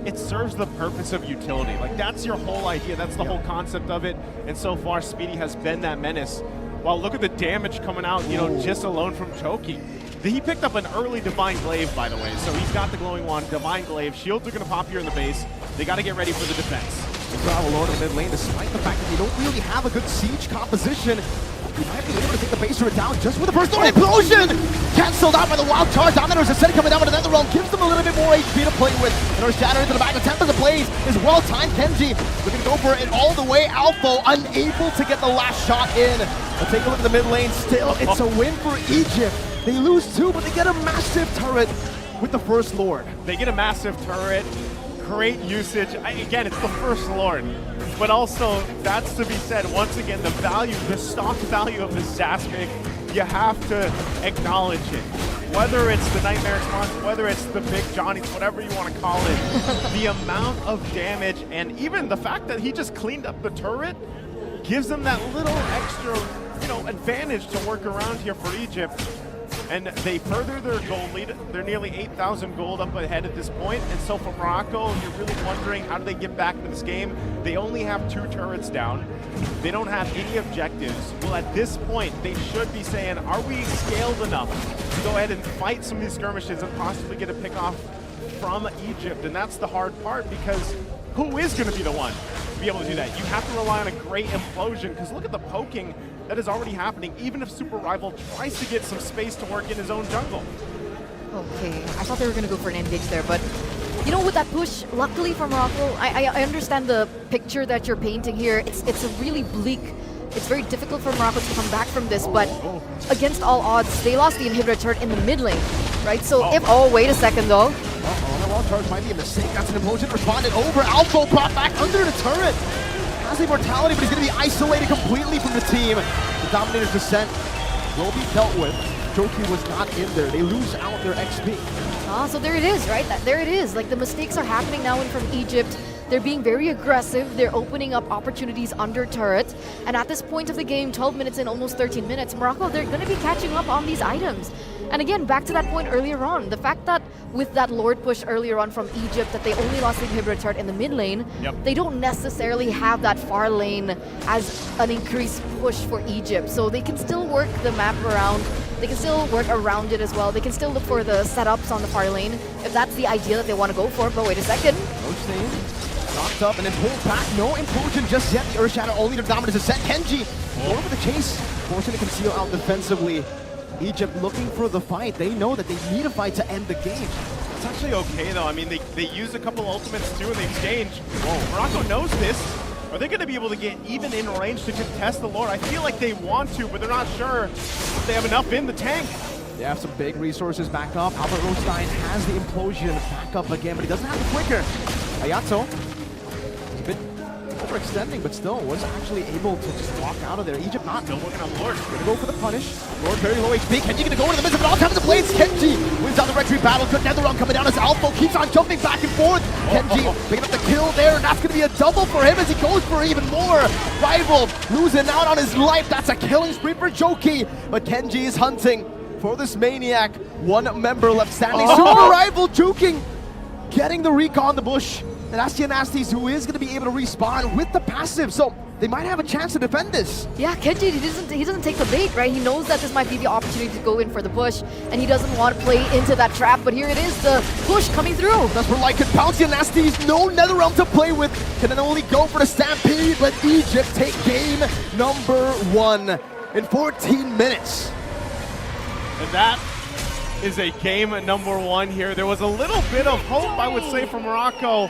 it serves the purpose of utility. Like, that's your whole idea. That's the whole concept of it. And so far, Speedy has been that menace. Well, look at the damage coming out, you know, just alone from Choki. He picked up an early Divine Glaive, by the way, so he's got the glowing wand, Divine Glaive. Shields are going to pop here in the base. They got to get ready for the defense. The Gravel Lord in the mid lane, despite the fact that they don't really have a good siege composition, he might be able to take the base turret down just with the first Lord Implosion! Cancelled out by the wild charge. Down there is a set coming down, but another realm gives them a little bit more HP to play with. And our shatter into the back. The Tempest Ablaze is well timed. Kenji looking to go for it all the way. Alpha unable to get the last shot in. But take a look at the mid lane. Still, it's a win for Egypt. They lose 2, but they get a massive turret with the first Lord. They get a massive turret. Great usage. Again, it's the first Lord. But also, that's to be said, once again, the value, the stock value of the Sasmig, you have to acknowledge it. Whether it's the Nightmare Response, whether it's the Big Johnnies, whatever you want to call it, the amount of damage and even the fact that he just cleaned up the turret gives them that little extra, you know, advantage to work around here for Egypt. And they further their gold lead. They're nearly 8,000 gold up ahead at this point. And so for Morocco, you're really wondering how do they get back into this game? They only have 2 turrets down. They don't have any objectives. Well, at this point, they should be saying, are we scaled enough to go ahead and fight some of these skirmishes and possibly get a pick off from Egypt? And that's the hard part, because who is going to be the one to be able to do that? You have to rely on a great implosion, because look at the poking that is already happening, even if Super Rival tries to get some space to work in his own jungle. Okay, I thought they were going to go for an engage there, but you know, with that push, luckily for Morocco, I understand the picture that you're painting here. It's a really bleak. It's very difficult for Morocco to come back from this, but against all odds, they lost the inhibitor turret in the mid lane, right? So oh, wait a second though. The wall charge might be a mistake. That's an implosion responded over. Alpha brought back under the turret. Has immortality, but he's going to be isolated completely from the team. The Dominator's descent will be dealt with. Joki was not in there. They lose out their XP. So there it is, right? There it is. Like, the mistakes are happening now in from Egypt. They're being very aggressive. They're opening up opportunities under turret. And at this point of the game, 12 minutes in, almost 13 minutes, Morocco, they're going to be catching up on these items. And again, back to that point earlier on, the fact that with that Lord push earlier on from Egypt, that they only lost the inhibitor turret in the mid lane, they don't necessarily have that far lane as an increased push for Egypt. So they can still work the map around. They can still work around it as well. They can still look for the setups on the far lane, if that's the idea that they want to go for. But wait a second. Knocked up and then pulled back. No implosion just yet. The Earth Shadow only to dominate the set. Kenji over the chase, forcing to conceal out defensively. Egypt looking for the fight. They know that they need a fight to end the game. It's actually okay though. I mean, they used a couple ultimates too in the exchange. Morocco knows this. Are they going to be able to get even in range to contest the Lord? I feel like they want to, but they're not sure if they have enough in the tank. They have some big resources back up. Albert Rostein has the implosion back up again, but he doesn't have the flicker. Ayato, a bit overextending, but still was actually able to just walk out of there. Egypt not. Still working on Lord. Gonna go for the punish. Lord very low HP. Kenji gonna go into the midst of it all times of the blades. Kenji wins down the retreat battle. Good Netherrealm coming down as Alpha keeps on jumping back and forth. Kenji picking up the kill there, and that's gonna be a double for him as he goes for even more. Rival losing out on his life. That's a killing spree for Joki, but Kenji is hunting for this maniac. One member left standing. Super Rival juking, getting the recon the bush. And that's Nasties, who is going to be able to respawn with the passive, so they might have a chance to defend this. Yeah, Kenji, he doesn't take the bait, right? He knows that this might be the opportunity to go in for the push, and he doesn't want to play into that trap, but here it is, the push coming through. That's where Lycan bounce. Nasties, no Netherrealm to play with, can then only go for the Stampede, but Egypt take game number 1 in 14 minutes. And that is a game number 1 here. There was a little bit of hope, I would say, for Morocco.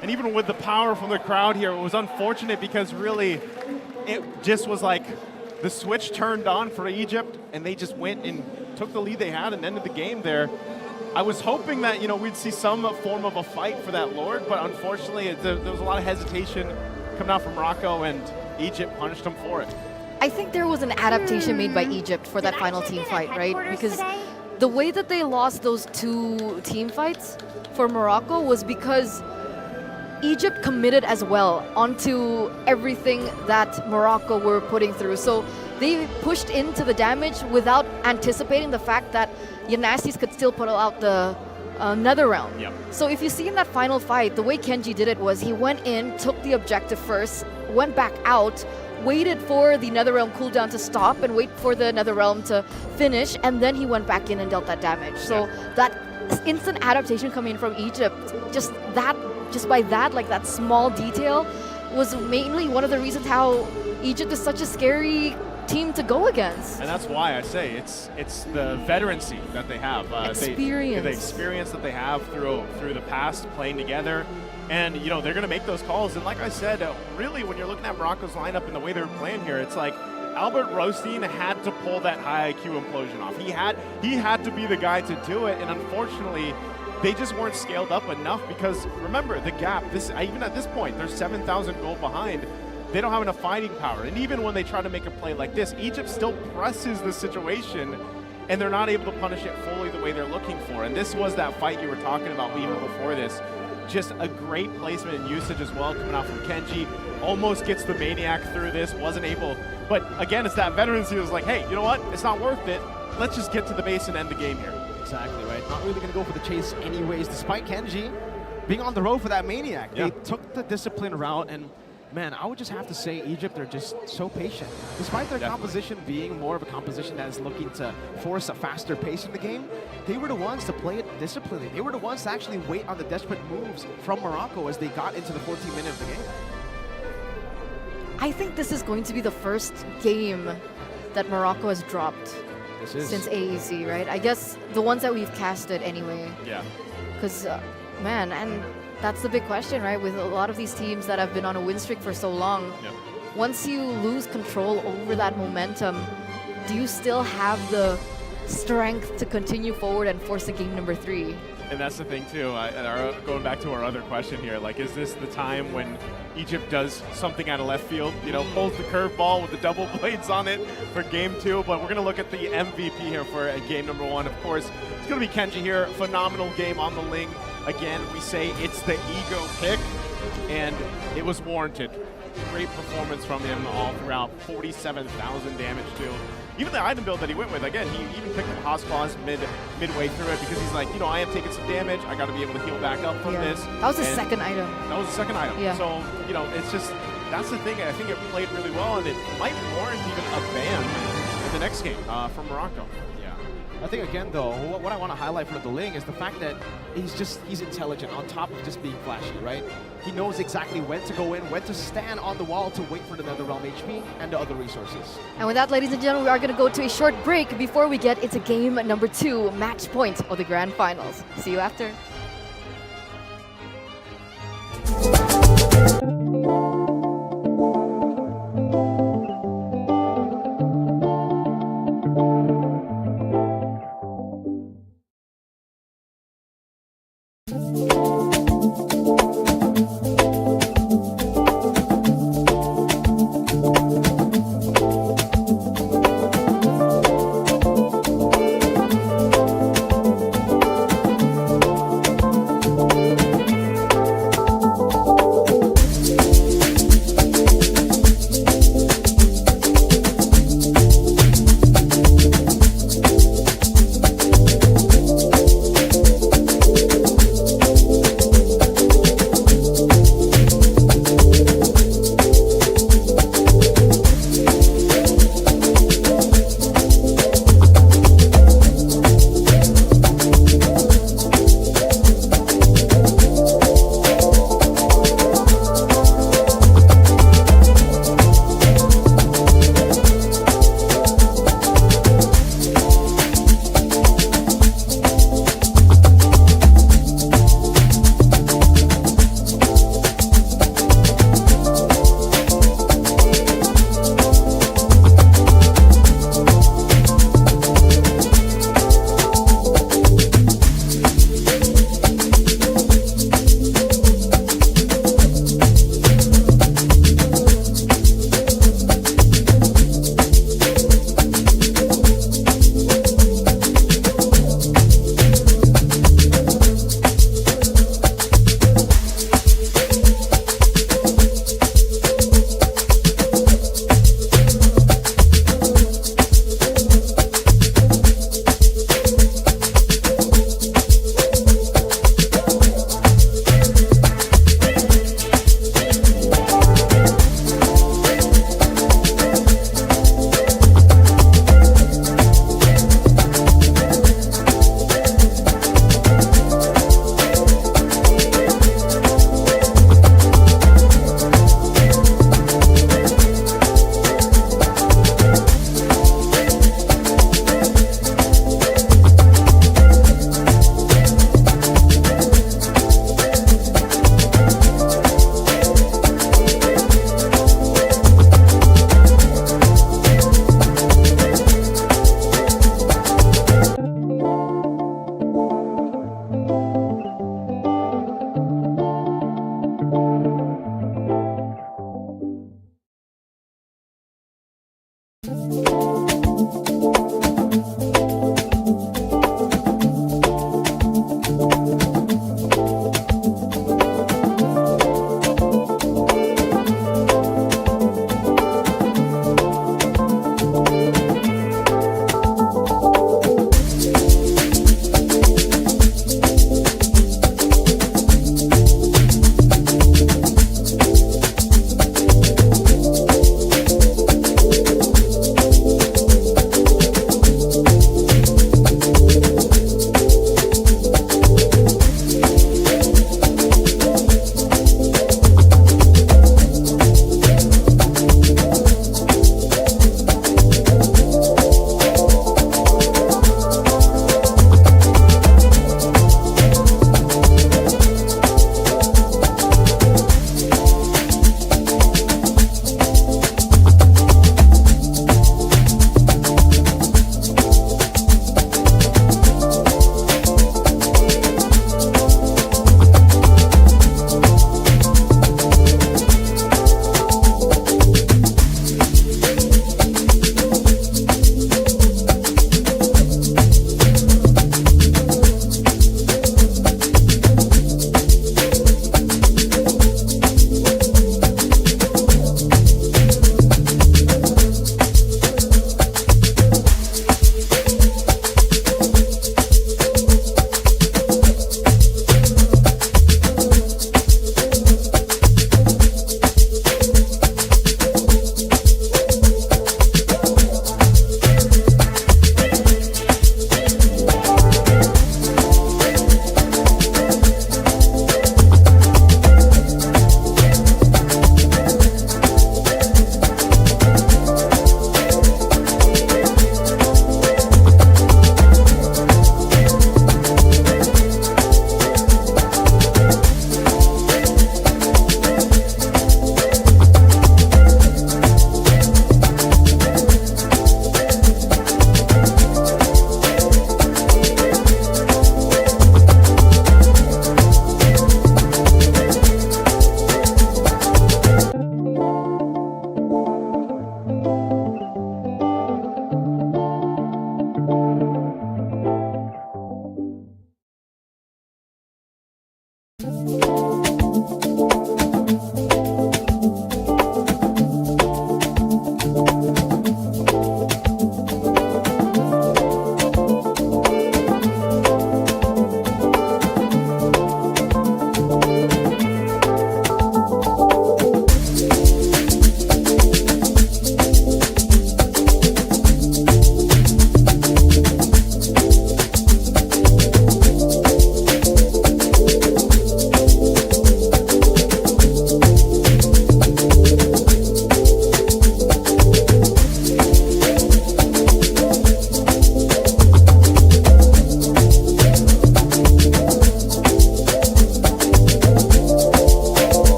And even with the power from the crowd here, it was unfortunate because really it just was like the switch turned on for Egypt and they just went and took the lead they had and ended the game there. I was hoping that, you know, we'd see some form of a fight for that Lord, but unfortunately there was a lot of hesitation coming out from Morocco and Egypt punished them for it. I think there was an adaptation made by Egypt for that final team fight, right? Because the way that they lost those 2 team fights for Morocco was because Egypt committed as well onto everything that Morocco were putting through. So they pushed into the damage without anticipating the fact that Yanastis could still put out the Nether Realm. Yep. So if you see in that final fight, the way Kenji did it was he went in, took the objective first, went back out, waited for the Nether Realm cooldown to stop and wait for the Nether Realm to finish, and then he went back in and dealt that damage. So that instant adaptation coming from Egypt, just by that, like that small detail, was mainly one of the reasons how Egypt is such a scary team to go against. And that's why I say it's the veterancy that they have. Experience. The experience that they have through the past playing together. And, you know, they're going to make those calls. And like I said, really, when you're looking at Morocco's lineup and the way they're playing here, it's like Albert Rostein had to pull that high IQ implosion off. He had to be the guy to do it. And unfortunately, they just weren't scaled up enough because, remember, the gap, even at this point, they're 7,000 gold behind. They don't have enough fighting power. And even when they try to make a play like this, Egypt still presses the situation, and they're not able to punish it fully the way they're looking for. And this was that fight you were talking about even before this. Just a great placement and usage as well coming out from Kenji. Almost gets the Maniac through this, wasn't able. But again, it's that veterancy that was like, hey, you know what? It's not worth it. Let's just get to the base and end the game here. Exactly, right? Not really going to go for the chase anyways, despite Kenji being on the road for that Maniac. Yeah. They took the discipline route, and man, I would just have to say Egypt are just so patient. Despite their composition being more of a composition that is looking to force a faster pace in the game, they were the ones to play it disciplinedly. They were the ones to actually wait on the desperate moves from Morocco as they got into the 14th minute of the game. I think this is going to be the first game that Morocco has dropped since AEC, right? I guess the ones that we've casted anyway. Yeah. Because, man, and that's the big question, right? With a lot of these teams that have been on a win streak for so long, once you lose control over that momentum, do you still have the strength to continue forward and force a game number 3? And that's the thing too, going back to our other question here, like, is this the time when Egypt does something out of left field, you know, pulls the curveball with the double blades on it for game 2, but we're gonna look at the MVP here for game number 1. Of course, it's gonna be Kenji here, phenomenal game on the Ling. Again, we say it's the ego pick, and it was warranted. Great performance from him all throughout, 47,000 damage too. Even the item build that he went with, again, he even picked up Haas Claws midway through it because he's like, you know, I am taking some damage. I got to be able to heal back up from this. That was his second item. That was the second item. Yeah. So, you know, it's just, that's the thing. I think it played really well, and it might warrant even a ban in the next game from Morocco. I think, again, though, what I want to highlight for the Ling is the fact that he's intelligent on top of just being flashy, right? He knows exactly when to go in, when to stand on the wall to wait for the Nether Realm HP and the other resources. And with that, ladies and gentlemen, we are going to go to a short break before we get into game number 2, match point of the Grand Finals. See you after.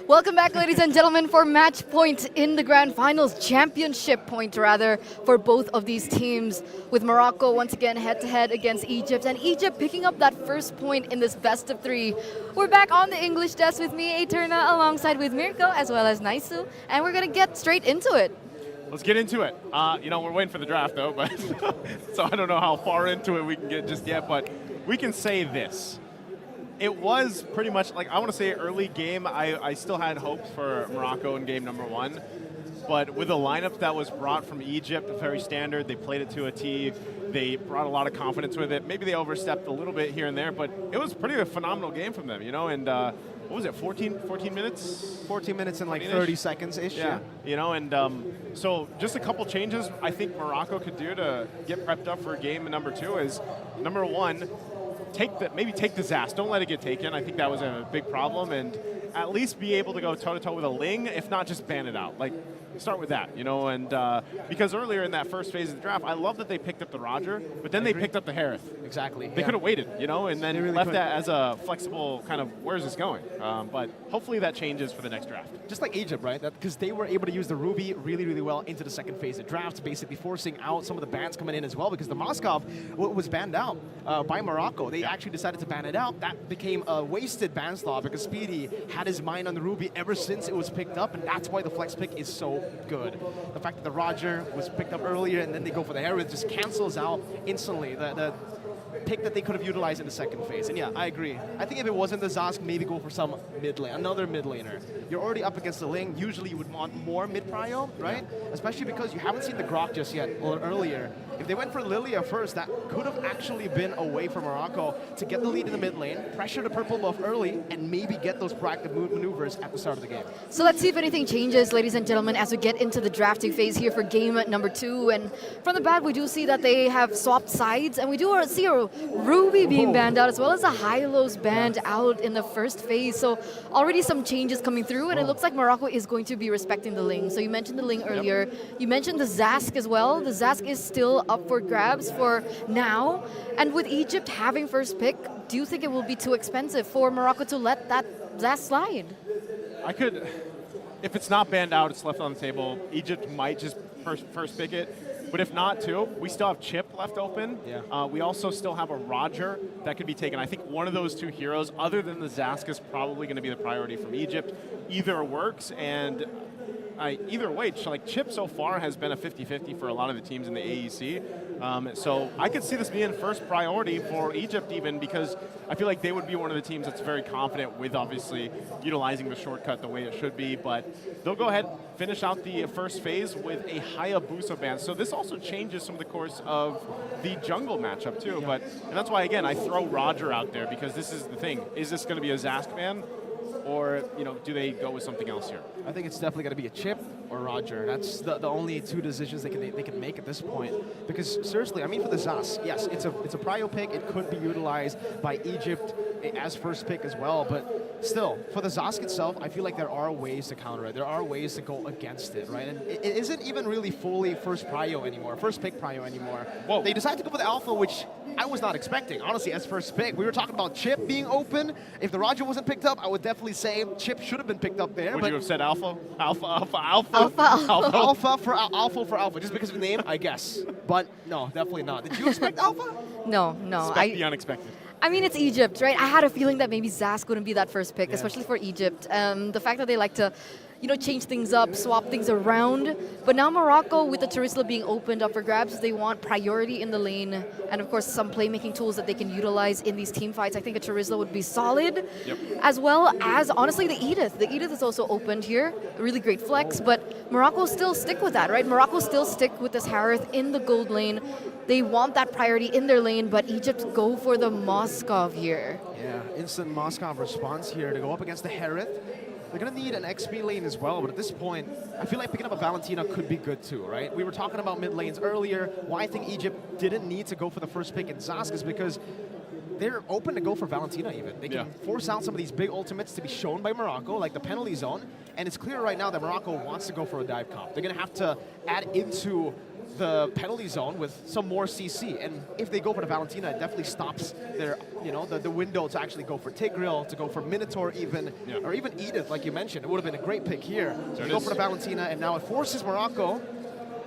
Welcome back, ladies and gentlemen, for match point in the grand finals, championship point rather, for both of these teams, with Morocco once again head-to-head against Egypt, and Egypt picking up that first point in this best of three. We're back on the English desk with me, Eterna, alongside with Mirko, as well as Naisu, and we're going to get straight into it. Let's get into it. You know, we're waiting for the draft, though, but so I don't know how far into it we can get just yet, but we can say this. It was pretty much, like, I want to say early game, I still had hopes for Morocco in game number 1. But with the lineup that was brought from Egypt, very standard, they played it to a T. They brought a lot of confidence with it. Maybe they overstepped a little bit here and there, but it was pretty a phenomenal game from them, you know? And what was it, 14 minutes? 14 minutes and like 30 seconds-ish. Yeah, you know, and so just a couple changes I think Morocco could do to get prepped up for game number 2 is, number 1, maybe take the Zas. Don't let it get taken. I think that was a big problem, and at least be able to go toe-to-toe with a Ling, if not just ban it out. Like, start with that, you know, and because earlier in that first phase of the draft, I love that they picked up the Roger, but then they picked up the Harith. Exactly. They could have waited, you know, and then really left that as a flexible kind of, where's this going? But hopefully that changes for the next draft. Just like Egypt, right? Because they were able to use the Ruby really, really well into the second phase of drafts, basically forcing out some of the bans coming in as well, because the Moskov was banned out by Morocco. They actually decided to ban it out. That became a wasted ban slot because Speedy had his mind on the Ruby ever since it was picked up, and that's why the flex pick is so good. The fact that the Roger was picked up earlier and then they go for the Harith just cancels out instantly the pick that they could have utilized in the second phase. And yeah, I agree. I think if it wasn't the Zask, maybe go for some mid lane, another mid laner. You're already up against the Ling. Usually you would want more mid prio, right? Especially because you haven't seen the Grok just yet or earlier. If they went for Lilia first, that could have actually been a way for Morocco to get the lead in the mid lane, pressure the purple buff early, and maybe get those proactive maneuvers at the start of the game. So let's see if anything changes, ladies and gentlemen, as we get into the drafting phase here for game number 2. And from the bat, we do see that they have swapped sides, and we do see a Ruby being banned out, as well as a Hylos banned out in the first phase. So already some changes coming through, and it looks like Morocco is going to be respecting the Ling. So you mentioned the Ling earlier. You mentioned the Zask as well. The Zask is still up for grabs for now. And with Egypt having first pick, do you think it will be too expensive for Morocco to let that Zask slide? If it's not banned out, it's left on the table. Egypt might just first pick it. But if not, too, we still have Chip left open. Yeah. We also still have a Roger that could be taken. I think one of those two heroes, other than the Zask, is probably going to be the priority from Egypt. Either works, and either way, like Chip so far has been a 50-50 for a lot of the teams in the AEC. So I could see this being first priority for Egypt even, because I feel like they would be one of the teams that's very confident with obviously utilizing the shortcut the way it should be. But they'll go ahead, finish out the first phase with a Hayabusa ban. So this also changes some of the course of the jungle matchup too. Yeah. And that's why, again, I throw Roger out there, because this is the thing. Is this going to be a Zask ban? Or, you know, do they go with something else here? I think it's definitely going to be a Chip or Roger. That's the only two decisions they can make at this point. Because seriously, I mean, for the Zas, yes, it's a prio pick. It could be utilized by Egypt as first pick as well. But still, for the Zask itself, I feel like there are ways to counter it. There are ways to go against it, right? And it isn't even really fully first prio anymore, first pick prio anymore. Whoa. They decided to go for the Alpha, which I was not expecting, honestly, as first pick. We were talking about Chip being open. If the Roger wasn't picked up, I would definitely say Chip should have been picked up there. Would you have said Alpha? Alpha for Alpha, just because of the name, I guess. But no, definitely not. Did you expect Alpha? No. Expect the unexpected. I mean, it's Egypt, right? I had a feeling that maybe Zask wouldn't be that first pick, especially for Egypt. The fact that they like to, you know, change things up, swap things around. But now Morocco, with the Charisla being opened up for grabs, they want priority in the lane, and of course some playmaking tools that they can utilize in these team fights. I think a Charisla would be solid, as well as, honestly, the Edith. The Edith is also opened here, a really great flex, but Morocco still stick with that, right? Morocco still stick with this Harith in the gold lane. They want that priority in their lane, but Egypt go for the Moskov here. Yeah, instant Moskov response here to go up against the Harith. They're going to need an XP lane as well, but at this point, I feel like picking up a Valentina could be good too, right? We were talking about mid lanes earlier. Why I think Egypt didn't need to go for the first pick in Zask is because they're open to go for Valentina even. They can force out some of these big ultimates to be shown by Morocco, like the penalty zone. And it's clear right now that Morocco wants to go for a dive comp. They're going to have to add into the penalty zone with some more CC. And if they go for the Valentina, it definitely stops their, the window to actually go for Tigreal, to go for Minotaur even, or even Iesf, like you mentioned. It would have been a great pick here. They go for the Valentina, and now it forces Morocco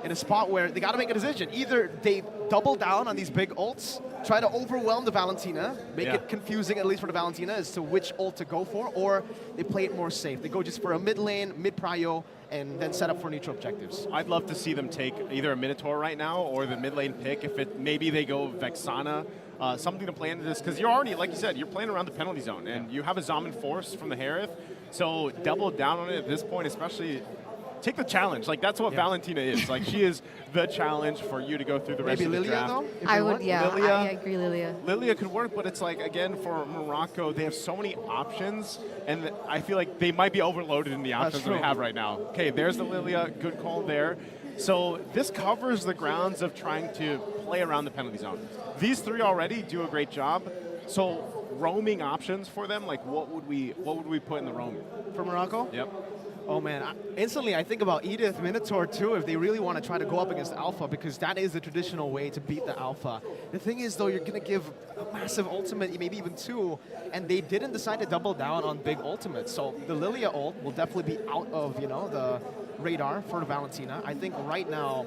in a spot where they got to make a decision. Either they double down on these big ults, try to overwhelm the Valentina, make it confusing, at least for the Valentina, as to which ult to go for, or they play it more safe. They go just for a mid lane, mid-prio, and then set up for neutral objectives. I'd love to see them take either a Minotaur right now or the mid lane pick. If maybe they go Vexana, something to play into this, because you're already, like you said, you're playing around the penalty zone, and you have a Zaman Force from the Harith, so double down on it at this point, especially. Take the challenge. Like, that's what Valentina is. Like, she is the challenge for you to go through the rest of the draft. Though, I would, Lilia, I agree, Lilia. Lilia could work, but it's like, again, for Morocco, they have so many options, and I feel like they might be overloaded in the options that they have right now. Okay, there's the Lilia. Good call there. So this covers the grounds of trying to play around the penalty zone. These three already do a great job. So roaming options for them, like what would we put in the roam? For Morocco? Yep. Oh man, instantly I think about Iesf, Minotaur too, if they really want to try to go up against Alpha, because that is the traditional way to beat the Alpha. The thing is though, you're going to give a massive ultimate, maybe even two, and they didn't decide to double down on big ultimates. So the Lilia ult will definitely be out of, the radar for the Valentina. I think right now,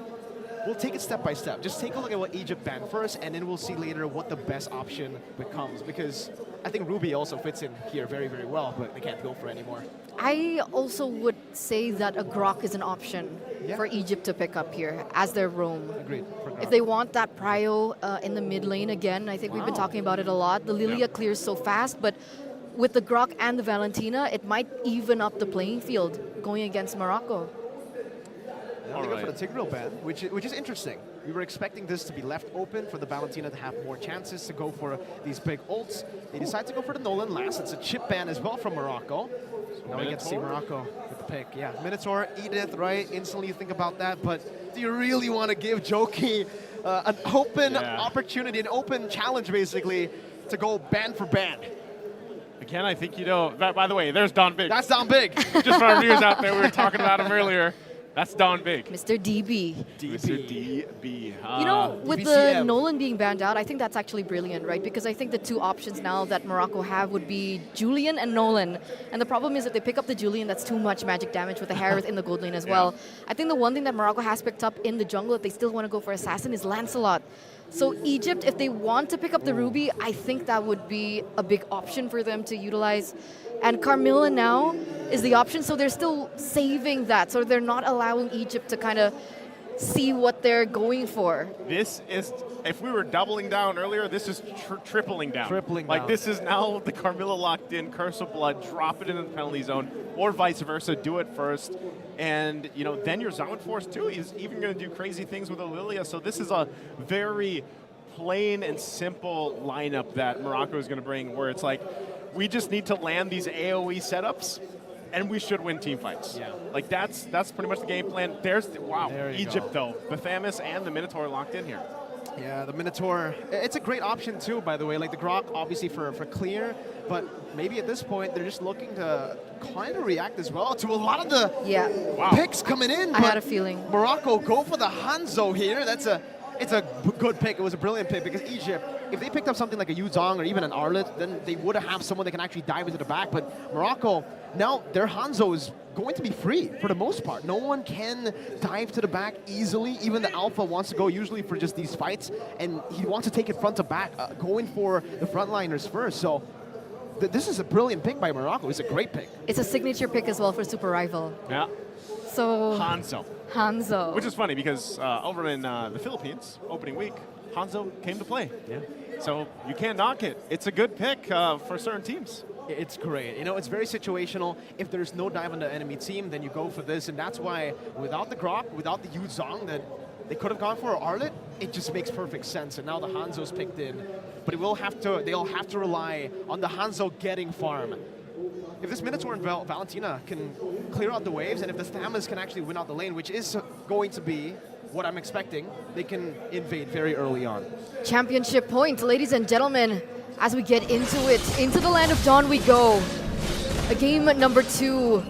we'll take it step by step. Just take a look at what Egypt banned first, and then we'll see later what the best option becomes. Because I think Ruby also fits in here very, very well, but they can't go for it anymore. I also would say that a Grok is an option for Egypt to pick up here as their roam. Agreed. If they want that prio in the mid lane again, I think we've been talking about it a lot. The Lilia clears so fast, but with the Grok and the Valentina, it might even up the playing field going against Morocco. They go for the Tigreal ban, which is interesting. We were expecting this to be left open for the Valentina to have more chances to go for these big ults. They decide to go for the Nolan last. It's a chip ban as well from Morocco. So now we get to see Morocco with the pick. Yeah, Minotaur, Iesf, right? Instantly you think about that, but do you really want to give Joki an open opportunity, an open challenge basically, to go ban for ban? Again, I think by the way, there's Don Big. That's Don Big. Just for our viewers out there, we were talking about him earlier. That's Don Big. Mr. DB. Mr. DB. With the Nolan being banned out, I think that's actually brilliant, right? Because I think the two options now that Morocco have would be Julian and Nolan. And the problem is that they pick up the Julian, that's too much magic damage with the Harith in the gold lane as well. I think the one thing that Morocco has picked up in the jungle, if they still want to go for Assassin, is Lancelot. So Egypt, if they want to pick up the Ruby, I think that would be a big option for them to utilize. And Carmilla now is the option, so they're still saving that. So they're not allowing Egypt to kind of see what they're going for. This is, if we were doubling down earlier, this is tripling down. Like this is now the Carmilla locked in, Curse of Blood, drop it into the penalty zone, or vice versa, do it first. And then your Zaman Force too is even going to do crazy things with a Lilia. So this is a very plain and simple lineup that Morocco is going to bring, where it's like, we just need to land these AoE setups, and we should win team fights. Yeah. Like that's pretty much the game plan. There Egypt though, the Thamus and the Minotaur locked in here. Yeah, the Minotaur, it's a great option too, by the way. Like the Grok, obviously for clear, but maybe at this point they're just looking to kind of react as well to a lot of the picks coming in. I had a feeling. Morocco go for the Hanzo here. It's a good pick. It was a brilliant pick because Egypt, if they picked up something like a Yuzong or even an Arlet, then they would have someone that can actually dive into the back. But Morocco, now their Hanzo is going to be free for the most part. No one can dive to the back easily. Even the Alpha wants to go usually for just these fights, and he wants to take it front to back, going for the frontliners first. So this is a brilliant pick by Morocco. It's a great pick. It's a signature pick as well for Super Rival. Yeah. So Hanzo. Which is funny because over in the Philippines, opening week, Hanzo came to play. Yeah. So you can't knock it. It's a good pick for certain teams. It's great. It's very situational. If there's no dive on the enemy team, then you go for this. And that's why without the Grok, without the Yuzong that they could have gone for, or Arlet, it just makes perfect sense. And now the Hanzo's picked in. But they'll have to rely on the Hanzo getting farm. If this Minotaur and Valentina can clear out the waves, and if the Thamus can actually win out the lane, which is going to be what I'm expecting, they can invade very early on. Championship point, ladies and gentlemen. as we get into it. Into the land of Dawn we go. A game number 2.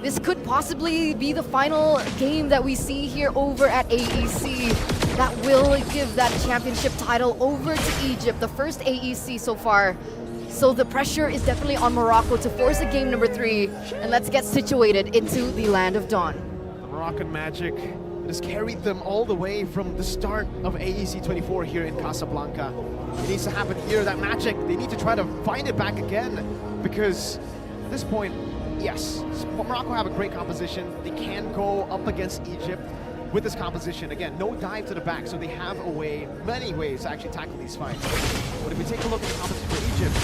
This could possibly be the final game that we see here over at AEC that will give that championship title over to Egypt, the first AEC so far. So the pressure is definitely on Morocco to force a game number 3, and let's get situated into the land of Dawn. The Moroccan magic has carried them all the way from the start of AEC 24 here in Casablanca. It needs to happen here, that magic, they need to try to find it back again, because at this point, yes, Morocco have a great composition. They can go up against Egypt with this composition. Again, no dive to the back, so they have a way, many ways to actually tackle these fights. But if we take a look at the composition for Egypt,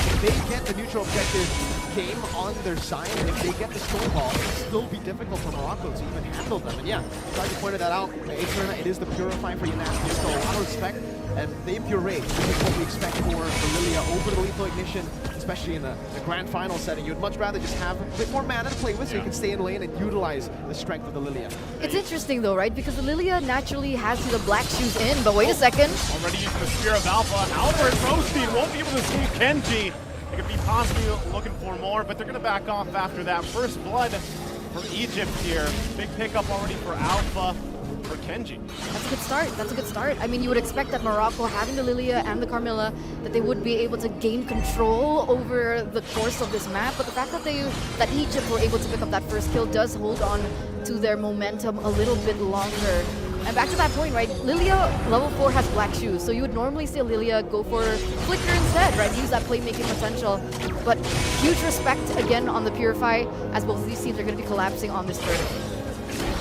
if they get the neutral objective game on their side, and if they get the stone ball, it'll still be difficult for Morocco to even handle them. And yeah, glad you pointed that out. It is the purifying for Yanassi, so a lot of respect. And the impure rage, this is what we expect for Lilia over the lethal ignition, especially in the grand final setting. You'd much rather just have a bit more mana to play with so you can stay in lane and utilize the strength of the Lilia. It's interesting though, right? Because the Lilia naturally has the black shoes in, but wait a second. Already using the Spear of Alpha. Albert Rothstein won't be able to see Kenji. They could be possibly looking for more, but they're going to back off after that. First blood for Egypt here. Big pickup already for Alpha. For Kenji. That's a good start. That's a good start. I mean, you would expect that Morocco, having the Lilia and the Carmilla, that they would be able to gain control over the course of this map. But the fact that Egypt were able to pick up that first kill does hold on to their momentum a little bit longer. And back to that point, right? Lilia level 4 has black shoes, so you would normally see Lilia go for Flicker instead, right? Use that playmaking potential. But huge respect again on the Purify, as both of these teams are going to be collapsing on this turtle.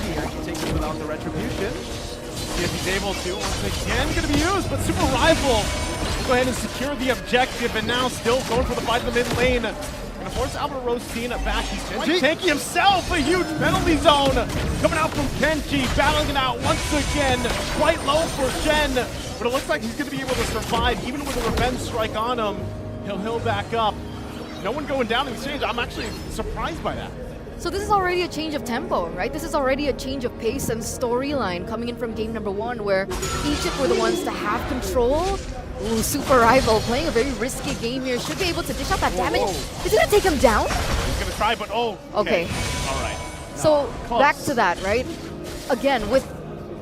He actually takes it without the retribution. See if he's able to. Once again, going to be used, but Super Rival will go ahead and secure the objective, and now still going for the fight in the mid lane. Going to force Albert Rothstein back. He's quite tanky himself. A huge penalty zone coming out from Kenji, battling it out once again. Quite low for Shen, but it looks like he's going to be able to survive, even with a revenge strike on him. He'll back up. No one going down in exchange. I'm actually surprised by that. So this is already a change of tempo, right? This is already a change of pace and storyline coming in from game number 1, where Egypt were the ones to have control. Ooh, Super Rival playing a very risky game here. Should be able to dish out that damage. Is it gonna take him down? He's gonna try, but okay. All right. So back to that, right? Again, with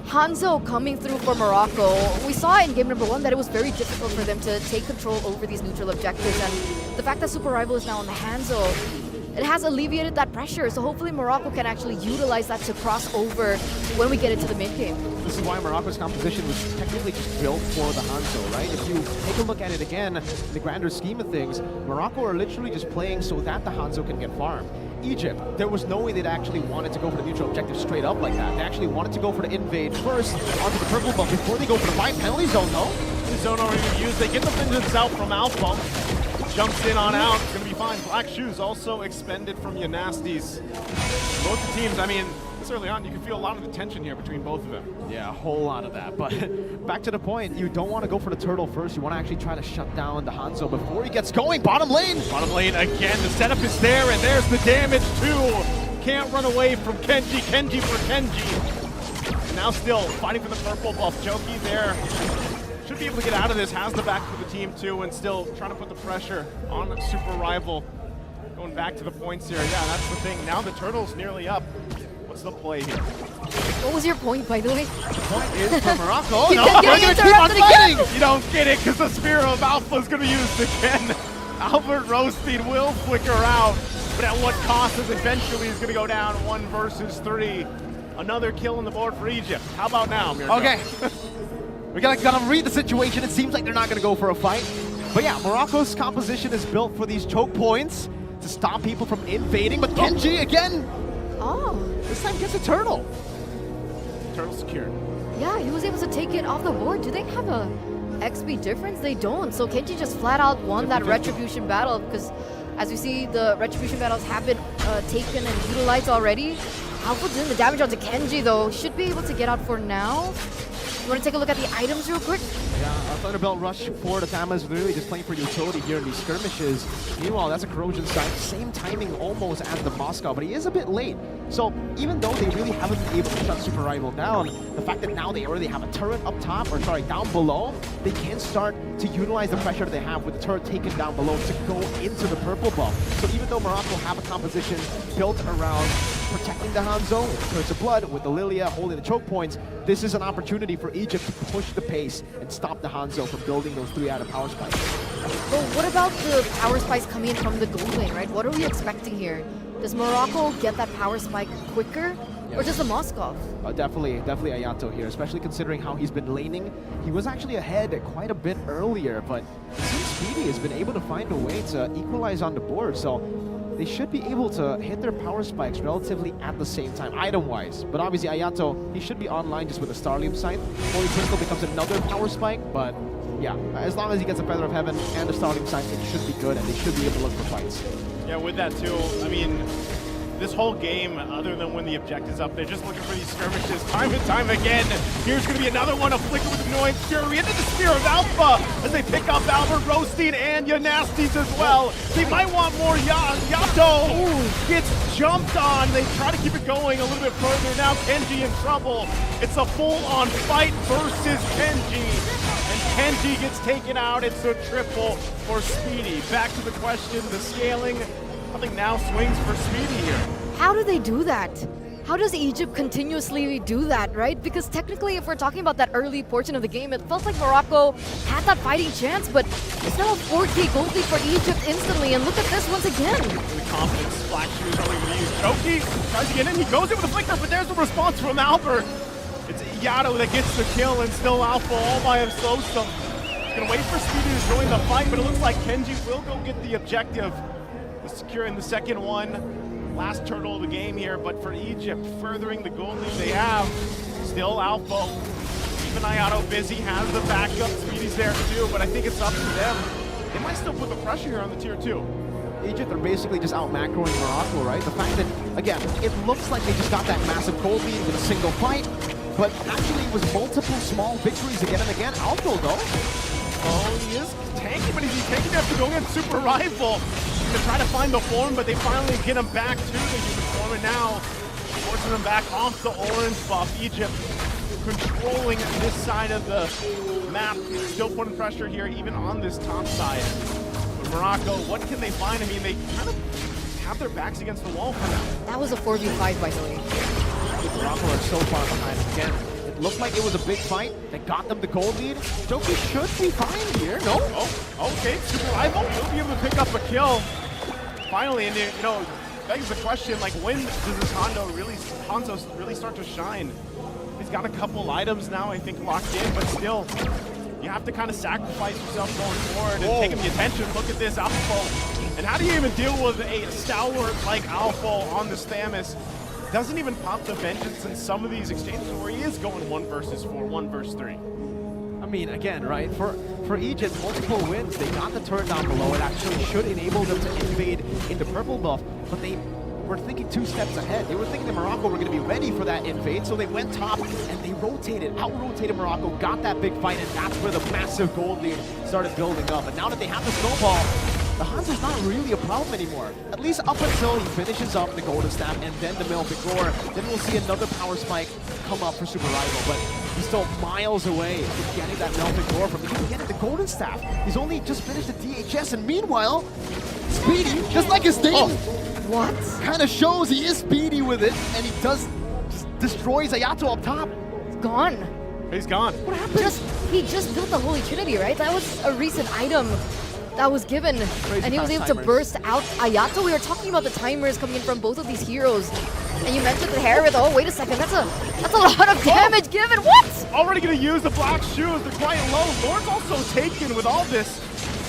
Hanzo coming through for Morocco, we saw in game number 1 that it was very difficult for them to take control over these neutral objectives. And the fact that Super Rival is now on the Hanzo, it has alleviated that pressure, so hopefully Morocco can actually utilize that to cross over when we get into the mid game. This is why Morocco's composition was technically just built for the Hanzo, right? If you take a look at it again, in the grander scheme of things, Morocco are literally just playing so that the Hanzo can get farmed. Egypt, there was no way they'd actually wanted to go for the neutral objective straight up like that. They actually wanted to go for the invade first onto the purple buff before they go for the fight. Penalty zone though. The zone already used. They get the vengeance out from Alpha. Jumps in on out. It's going to be fine. Black shoes also expended from Yanastis. Both the teams, I mean, this early on, you can feel a lot of the tension here between both of them. Yeah, a whole lot of that. But back to the point, you don't want to go for the turtle first. You want to actually try to shut down the Hanzo before he gets going. Bottom lane. Bottom lane again. The setup is there, and there's the damage too. Can't run away from Kenji. Kenji for Kenji. And now still fighting for the purple buff. Joki there. Should be able to get out of this, has the back of the team too, and still trying to put the pressure on Super Rival. Going back to the points here, yeah, that's the thing. Now the turtle's nearly up. What's the play here? What was your point, by the way? The point is for Morocco. Oh, Keep no, getting they're going to keep on interrupted fighting! again. You don't get it, because the Spear of Alpha is going to be used again. Albert Rothstein will flicker out, but at what cost? Is eventually he's going to go down 1 versus 3. Another kill on the board for Egypt. How about now, Mirko? Okay. We gotta read the situation. It seems like they're not gonna go for a fight. But yeah, Morocco's composition is built for these choke points to stop people from invading. But Kenji again, this time gets a turtle. Turtle secured. Yeah, he was able to take it off the board. Do they have a XP difference? They don't. So Kenji just flat out won that Retribution battle, because as we see, the Retribution battles have been taken and utilized already. Alpha doing the damage onto Kenji though. Should be able to get out for now. You want to take a look at the items real quick? Yeah, Thunderbelt rush forward. Atama is literally just playing for utility here in these skirmishes. Meanwhile, that's a corrosion site. Same timing almost as the Moscow, but he is a bit late. So even though they really haven't been able to shut Super Rival down, the fact that now they already have a turret up top, or sorry, down below, they can start to utilize the pressure they have with the turret taken down below to go into the purple buff. So even though Morocco have a composition built around protecting the Hanzo, with the Curse of Blood, with the Lilia holding the choke points, this is an opportunity for Egypt to push the pace and stop the Hanzo from building those 3 out of power spikes. Well, what about the power spikes coming in from the gold lane, right? What are we expecting here? Does Morocco get that power spike quicker? Or just the Moskov? Definitely Ayato here, especially considering how he's been laning. He was actually ahead quite a bit earlier, but it seems Speedy has been able to find a way to equalize on the board, so they should be able to hit their power spikes relatively at the same time, item-wise. But obviously Ayato, he should be online just with a Starlium Scythe. Holy Crystal becomes another power spike, but yeah, as long as he gets a Feather of Heaven and a Starlium Scythe, it should be good, and they should be able to look for fights. Yeah, with that too, I mean, this whole game, other than when the objective's up, they're just looking for these skirmishes time and time again. Here's going to be another one, a Flicker with Annoying Fury into the Spear of Alpha as they pick up Albert Rothstein and Yanasties as well. They might want more. Yato gets jumped on. They try to keep it going a little bit further. Now Kenji in trouble. It's a full-on fight versus Kenji. And Kenji gets taken out. It's a triple for Speedy. Back to the question, the scaling. I think now swings for Speedy here. How do they do that? How does Egypt continuously do that, right? Because technically, if we're talking about that early portion of the game, it felt like Morocco had that fighting chance, but it's now a 4K gold lead for Egypt instantly, and look at this once again. Really confident, Splash Shoes only going to use Choki. Tries to get in, he goes in with a Flicker, but there's the response from Albert. It's Yato that gets the kill, and still Alpha all by himself. He's going to wait for Speedy to join the fight, but it looks like Kenji will go get the objective. Securing the second one, last turtle of the game here, but for Egypt, furthering the goal lead they have. Still Alpha, even Ayato busy, has the backup, Speedy's there too, but I think it's up to them. They might still put the pressure here on the tier 2. Egypt are basically just out-macroing Morocco, right? The fact that, again, it looks like they just got that massive gold lead with a single fight, but actually it was multiple small victories again and again. Alpha though. Oh, he is tanky, but he's tanking after going in Super Rival. To try to find the form, but they finally get him back to the human form, and now forcing him back off the orange buff. Egypt controlling this side of the map, still putting pressure here, even on this top side. But Morocco, what can they find? I mean, they kind of have their backs against the wall for now. That was a 4v5, by the way. Morocco are so far behind again. It looked like it was a big fight. They got them the gold lead. Joki should be fine here, no? Oh, okay, Super Rival, he'll be able to pick up a kill. Finally, and you know, begs the question, like, when does this Hanzo really start to shine? He's got a couple items now, I think, locked in, but still, you have to kind of sacrifice yourself going forward and taking the attention. Look at this Alpha. And how do you even deal with a stalwart like Alpha on this Thamus? Doesn't even pop the vengeance in some of these exchanges where he is going 1 versus 4, 1 versus 3. I mean, again, right, for Egypt, multiple wins, they got the turret down below. It actually should enable them to invade into purple buff, but they were thinking 2 steps ahead. They were thinking that Morocco were going to be ready for that invade, so they went top and they rotated, out-rotated Morocco, got that big fight, and that's where the massive gold lead started building up. And now that they have the snowball, the Hanzo's not really a problem anymore. At least up until he finishes up the Golden Staff and then the Mlbb Gore. Then we'll see another power spike come up for Super Rival, but he's still miles away from getting that Mlbb Gore from even getting the Golden Staff. He's only just finished the DHS, and meanwhile, Speedy, just like his name, What? kind of shows he is speedy with it, and he just destroys Ayato up top. It's gone. He's gone. What happened? He just built the Holy Trinity, right? That was a recent item that was given, and he was able to burst out Ayato. We were talking about the timers coming in from both of these heroes, and you mentioned the Herod. Oh, wait a second, that's a lot of damage given. What? Already going to use the black shoes. They're quite low. Lord's also taken with all this.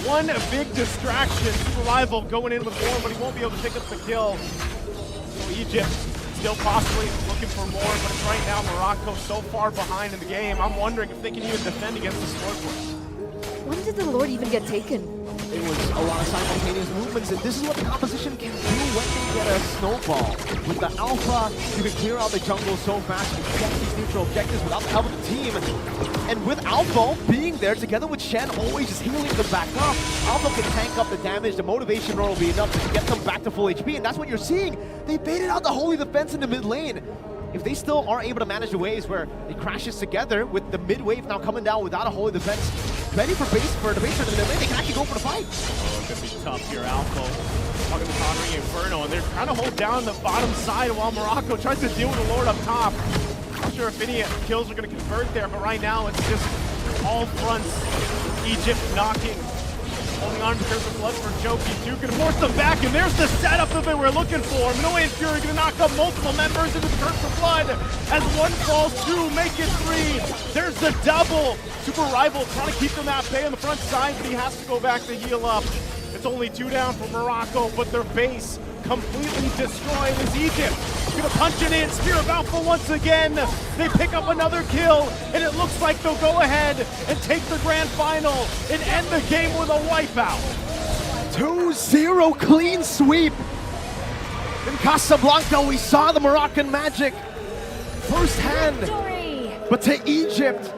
One big distraction. Super Rival going in with more, but he won't be able to pick up the kill. So Egypt still possibly looking for more, but it's right now Morocco so far behind in the game. I'm wondering if they can even defend against the Stormforce. When did the Lord even get taken? It was a lot of simultaneous movements, and this is what the composition can do when they get a snowball. With the Alpha, you can clear out the jungle so fast, you can get these neutral objectives without the help of the team. And with Alpha being there, together with Shen always just healing them back up, Alpha can tank up the damage, the motivation roll will be enough to get them back to full HP, and that's what you're seeing. They baited out the Holy Defense in the mid lane. If they still are able to manage the waves where it crashes together with the mid wave now coming down without a Holy Defense, ready for the base turn in the mid lane, they can actually go for the fight. Oh, it's gonna be tough here, Alpha. Talking to Connery Inferno, and they're trying to hold down the bottom side while Morocco tries to deal with the Lord up top. Not sure if any kills are gonna convert there, but right now it's just all fronts. Egypt knocking. Holding on to Curse of Blood for Joki too. Gonna force them back, and there's the setup that they were looking for. Mlbb and Fury gonna knock up multiple members into the Curse of Blood. As one falls, two, make it three. There's the double. Super Rival trying to keep them at bay on the front side, but he has to go back to heal up. It's only 2 down for Morocco, but their base completely destroyed as Egypt. Gonna punch it in, Spear of Alpha once again. They pick up another kill, and it looks like they'll go ahead and take the grand final and end the game with a wipeout. 2-0 clean sweep. In Casablanca, we saw the Moroccan magic firsthand. But to Egypt,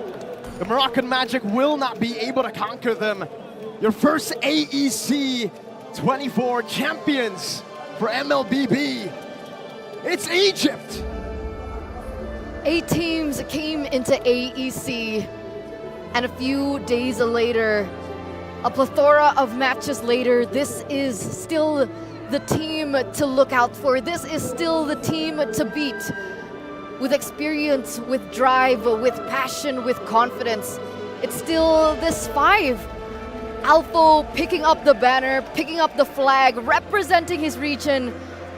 the Moroccan magic will not be able to conquer them. Your first AEC 24 champions for MLBB. It's Egypt! 8 teams came into AEC, and a few days later, a plethora of matches later, this is still the team to look out for. This is still the team to beat. With experience, with drive, with passion, with confidence. It's still this 5. Alpha picking up the banner, picking up the flag, representing his region.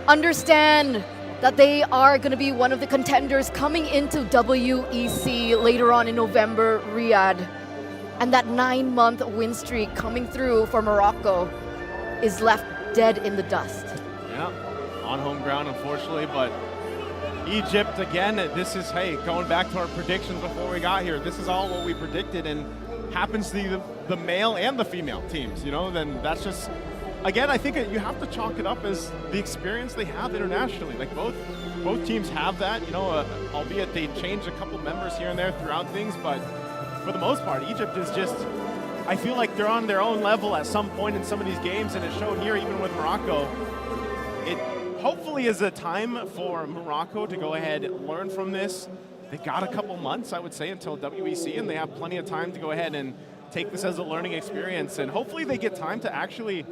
Understand that they are going to be one of the contenders coming into WEC later on in November, Riyadh. And that 9-month win streak coming through for Morocco is left dead in the dust. Yeah, on home ground, unfortunately, but Egypt, again, this is, hey, going back to our predictions before we got here, this is all what we predicted, and happens to be the male and the female teams, you know, then that's just, again, I think you have to chalk it up as the experience they have internationally. Like both teams have that, you know, albeit they change a couple members here and there throughout things, but for the most part, Egypt is just, I feel like they're on their own level at some point in some of these games, and it showed here even with Morocco. It hopefully is a time for Morocco to go ahead and learn from this. They got a couple months, I would say, until WEC, and they have plenty of time to go ahead and take this as a learning experience, and hopefully they get time to actually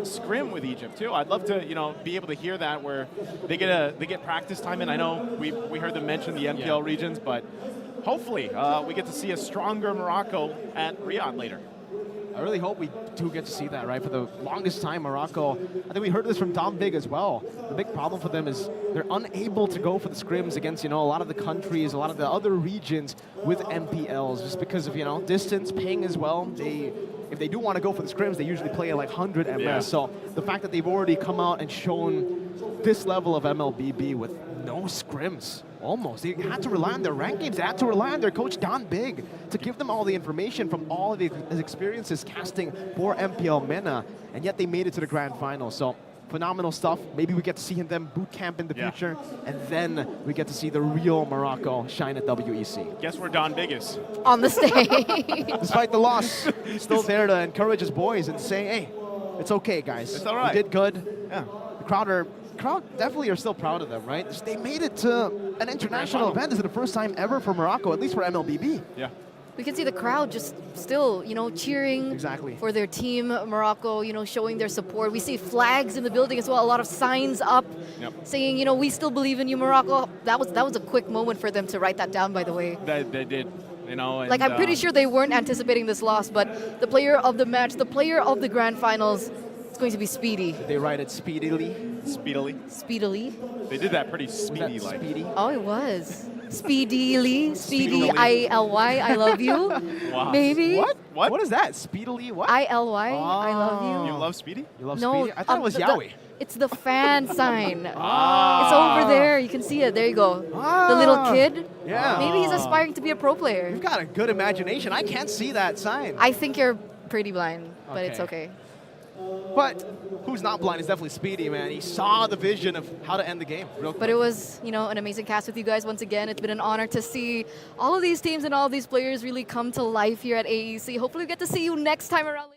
scrim with Egypt too. I'd love to, you know, be able to hear that where they get practice time, and I know we heard them mention the MPL regions, but hopefully we get to see a stronger Morocco at Riyadh later. I really hope we do get to see that, right? For the longest time, Morocco, I think we heard this from Dom Big as well. The big problem for them is they're unable to go for the scrims against, you know, a lot of the countries, a lot of the other regions with MPLs, just because of, you know, distance, ping as well. If they do want to go for the scrims, they usually play at like 100 MS. Yeah. So the fact that they've already come out and shown this level of MLBB with no scrims, almost. They had to rely on their rank games. They had to rely on their coach, Don Big, to give them all the information from all of his experiences casting for MPL MENA, and yet they made it to the grand final. So phenomenal stuff. Maybe we get to see them boot camp in the future, and then we get to see the real Morocco shine at WEC. Guess where Don Big is? On the stage. Despite the loss, still there to encourage his boys and say, hey, it's okay, guys. It's all right. We did good. Yeah. The crowd definitely are still proud of them, right? They made it to an international event. This is the first time ever for Morocco, at least for MLBB. Yeah. We can see the crowd just still, you know, cheering for their team, Morocco, you know, showing their support. We see flags in the building as well, a lot of signs up saying, you know, we still believe in you, Morocco. That was a quick moment for them to write that down, by the way. They did, you know. And, like, I'm pretty sure they weren't anticipating this loss, but the player of the match, the player of the grand finals, It's going to be speedy. They write it speedily. Speedily. Speedily. They did that pretty speedy like. Speedy. Oh, it was. Speedily. Speedy. I-L-Y. I love you. Wow. Maybe. What? What? What is that? Speedily what? I-L-Y. I love you. You love Speedy? You love No, Speedy? I thought it was Yahweh. It's the fan sign. It's over there. You can see it. There you go. The little kid. Yeah. Maybe he's aspiring to be a pro player. You've got a good imagination. I can't see that sign. I think you're pretty blind, but it's okay. But who's not blind is definitely Speedy, man. He saw the vision of how to end the game. Real But quick. it was, an amazing cast with you guys once again. It's been an honor to see all of these teams and all of these players really come to life here at AEC. Hopefully we get to see you next time around.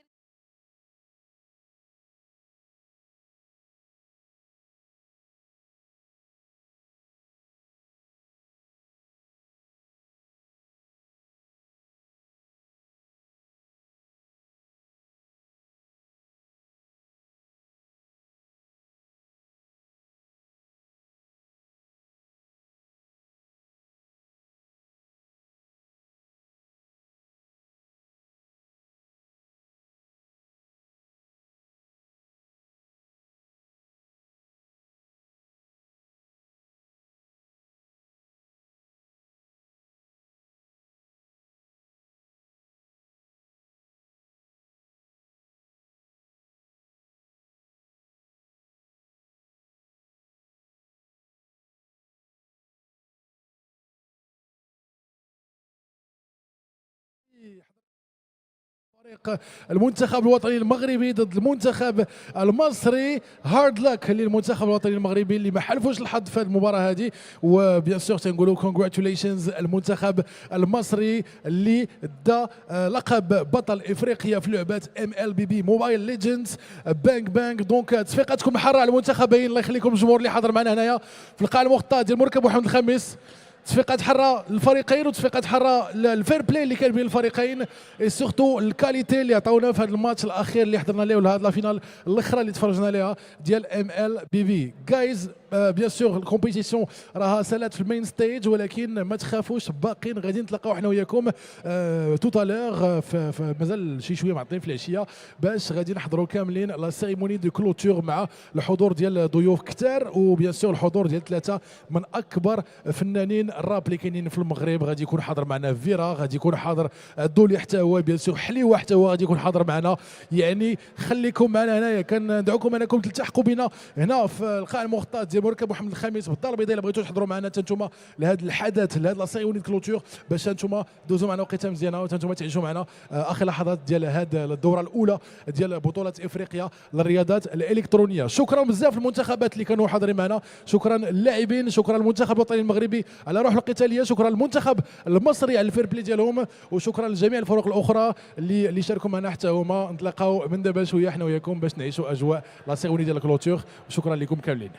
فريق المنتخب الوطني المغربي ضد المنتخب المصري. هارد لك للمنتخب الوطني المغربي اللي ما حلفوش الحظ في هذه المباراه هذه، وبيان سور تنقولوا كونغراتوليشنز المنتخب المصري اللي دا لقب بطل افريقيا في لعبه Mlbb موبايل ليجندز بانك بانك. دونك تصفيقاتكم حاره على المنتخبين. الله يخليكم الجمهور اللي حاضر معنا هنايا في القاعه المغطاه ديال مركب محمد الخامس. تصفيقات حره للفريقين وتصفيقات حره الفير بلاي اللي كان بين الفريقين، سورتو الكاليتي اللي عطاونا في هذا الماتش الاخير اللي حضرنا ليه ولا هذه لا فينال الاخرى اللي تفرجنا عليها ديال Mlbb. جايز بيان سور الكومبيتيسيون راها سالات في المين ستيج، ولكن ما تخافوش باقين غادي نتلاقاو حنا وياكم توتالور مازال شي شويه معطين في العشيه باش غادي نحضروا كاملين لا سيريموني دو كلوتور مع الحضور ديال ضيوف كتار، وبيان سور الحضور ديال ثلاثه من اكبر فنانين الراب اللي كاينين في المغرب. غادي يكون حاضر معنا فيرا، غادي يكون حاضر دولي حتى هو، بيان سور حليوه حتى هو غادي يكون حاضر معنا. يعني خليكم معنا هنايا، كندعوكم انكم تلتحقوا بنا هنا في القاعه المغطاه ديال مركب محمد الخامس بالدار البيضاء الا بغيتوا تحضروا معنا حتى نتوما لهذا الحدث لهذا لا سيريموني كلوتور باش نتوما دوزوا معنا وقيته مزيانه وانتم تعيشوا معنا اخر لحظات ديال هذه الدوره الاولى ديال بطوله افريقيا للرياضات الالكترونيه. شكرا بزاف للمنتخبات اللي كانوا حاضرين معنا، شكرا للاعبين، شكرا للمنتخب الوطني المغربي على روح القتاليه، شكرا للمنتخب المصري على الفير بلاي ديالهم، وشكرا لجميع الفرق الاخرى اللي شاركوا معنا حتى هما. نتلاقاو من دابا شويه حنا وياكم باش نعيشوا اجواء لا سيريموني ديال الكلوتور، وشكرا لكم كاملين.